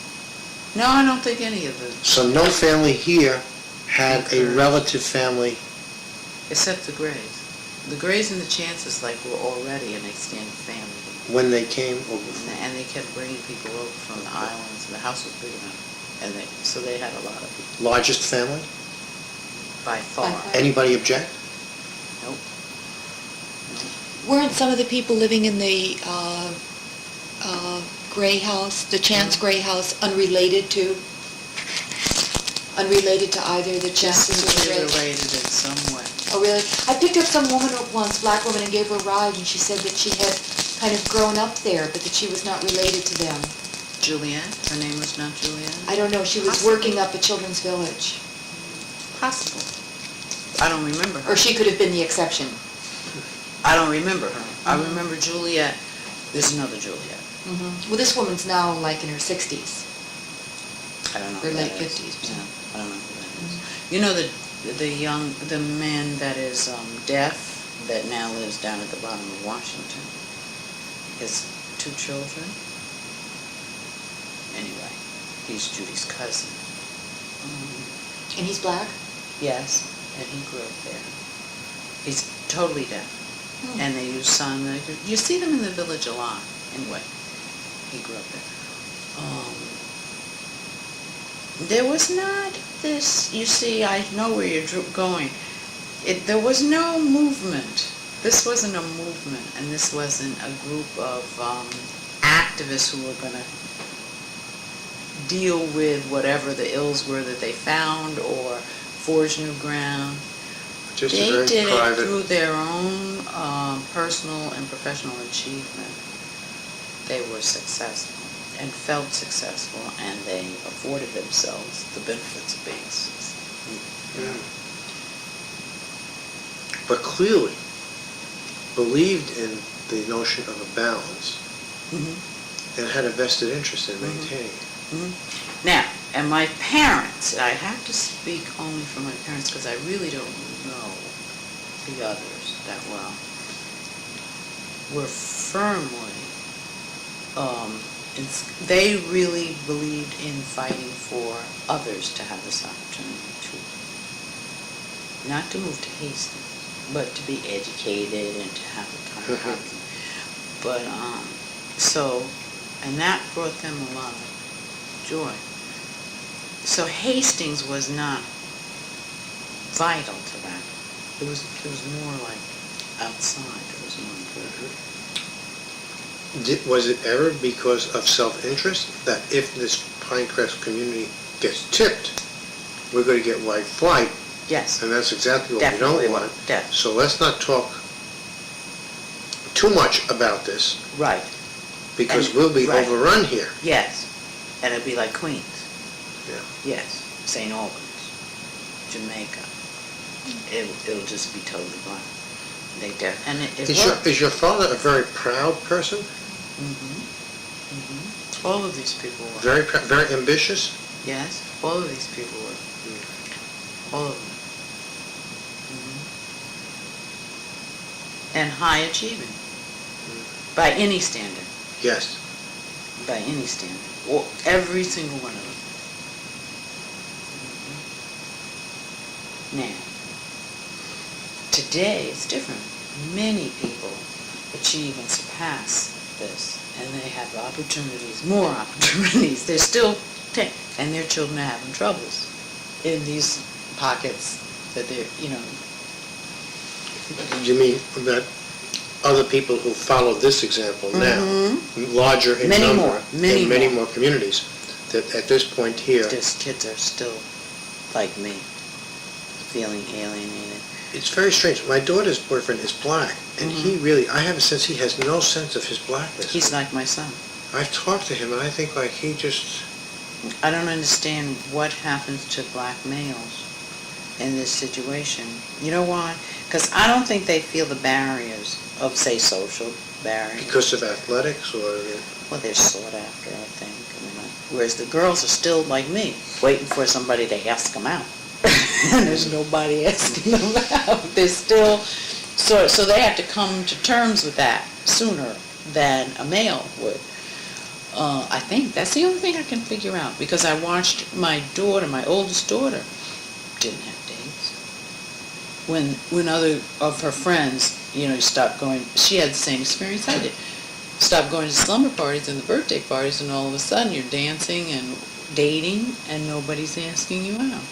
No, I don't think any of them. so no family here had a Encouraged. relative family. Except the Grays. The Grays and the Chances were already an extended family. When they came over. And they kept bringing people over from the islands, and the house was big enough. And so they had a lot of people. Largest family? By far. Anybody object? Nope. Weren't some of the people living in the Gray House, the Chance Gray House, unrelated to either the Chances or the Gray? Related in some way. Oh, really? I picked up some woman once, black woman, and gave her a ride, and she said that she had kind of grown up there, but that she was not related to them. Juliet? Her name was not Juliet? I don't know. She was Possible. working up at Children's Village. Possible. I don't remember her. Or she could have been the exception. I don't remember her. I remember Juliet. There's another Juliet. Well, this woman's now like in her 60s. I don't know. Or who late that is. 50s. Yeah, I don't know who that is. You know the man that is deaf that now lives down at the bottom of Washington. His 2 children. Anyway, he's Judy's cousin. And he's black? Yes, and he grew up there. He's totally deaf. And they use sign language. You see them in the village a lot, anyway. He grew up there. There was not this, you see, I know where you're going. There was no movement. This wasn't a movement, and this wasn't a group of activists who were going to deal with whatever the ills were that they found or forge new ground. Just They a very did it private. through their own personal and professional achievement. They were successful and felt successful, and they afforded themselves the benefits of being successful. Yeah. But clearly believed in the notion of a balance Mm-hmm. and had a vested interest in maintaining it. Mm-hmm. Now, and my parents, I have to speak only for my parents because I really don't know the others that well, were firmly, they really believed in fighting for others to have this opportunity to, not to move to Hastings, but to be educated and to have the kind of housing. But, so, and that brought them a lot of joy. So Hastings was not vital to that. It was more like outside. It was more important. Was it ever because of self-interest that if this Pinecrest community gets tipped, we're going to get white flight, Yes, and that's exactly what definitely. we don't want. Definitely. So let's not talk too much about this, Right. because And- we'll be right. overrun here. Yes. And it'd be like Queens. Yeah. Yes. St. Albans. Jamaica. It'll just be totally black. And it worked. Is your father a very proud person? Mm-hmm. Mm-hmm. All of these people were. Very ambitious? Yes, all of these people were. All of them. And high achieving. By any standard. Yes. By any standard. Or every single one of them. Now, today it's different. Many people achieve and surpass this, and they have opportunities, more opportunities. They're still, and their children are having troubles in these pockets that they're, You mean that other people who follow this example now, larger in Many number, more, in many more. more communities, that at this point here, These kids are still like me, feeling alienated. it's very strange. My daughter's boyfriend is black, and he really, I have a sense he has no sense of his blackness. He's like my son. I've talked to him, and I think like he just, I don't understand what happens to black males in this situation. You know why? Because I don't think they feel the barriers of, say, social barriers. because of athletics or, Well, they're sought after, I think. Whereas the girls are still like me, waiting for somebody to ask them out. And there's nobody asking them out. They're still, so they have to come to terms with that sooner than a male would. I think that's the only thing I can figure out, because I watched my daughter, my oldest daughter, didn't have dates. When other of her friends, stopped going, she had the same experience I did. Stopped going to slumber parties and the birthday parties, and all of a sudden you're dancing and dating and nobody's asking you out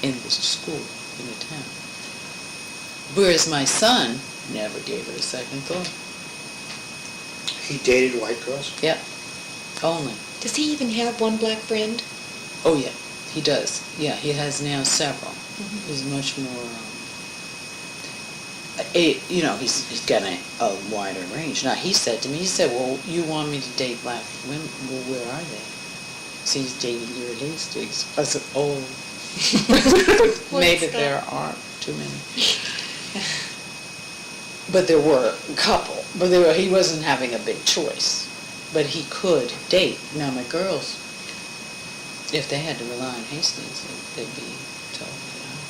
in the school, in the town. Whereas my son never gave it a second thought. he dated white girls? Yep, only. Does he even have one black friend? Oh, yeah, he does. Yeah, he has now several. He's much more, he's got a wider range. Now, he said to me, well, you want me to date black women? Well, where are they? So he's dating your Hastings. I said, oh. Maybe there aren't too many. But there were a couple. But he wasn't having a big choice. But he could date. Now, my girls, if they had to rely on Hastings, they'd be totally out.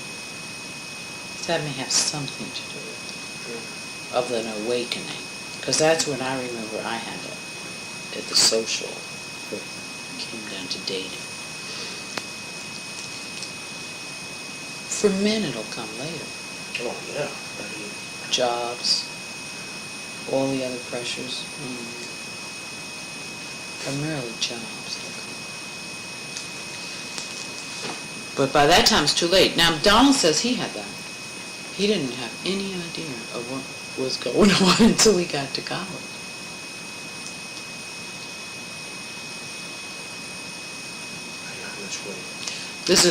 So that may have something to do with it, of an awakening. Because that's when I remember I had it, at the social, it came down to dating. For men, it'll come later. Oh, yeah. Jobs, all the other pressures, primarily jobs. But by that time, it's too late. Now, Donald says he had that. He didn't have any idea of what was going on until he got to college.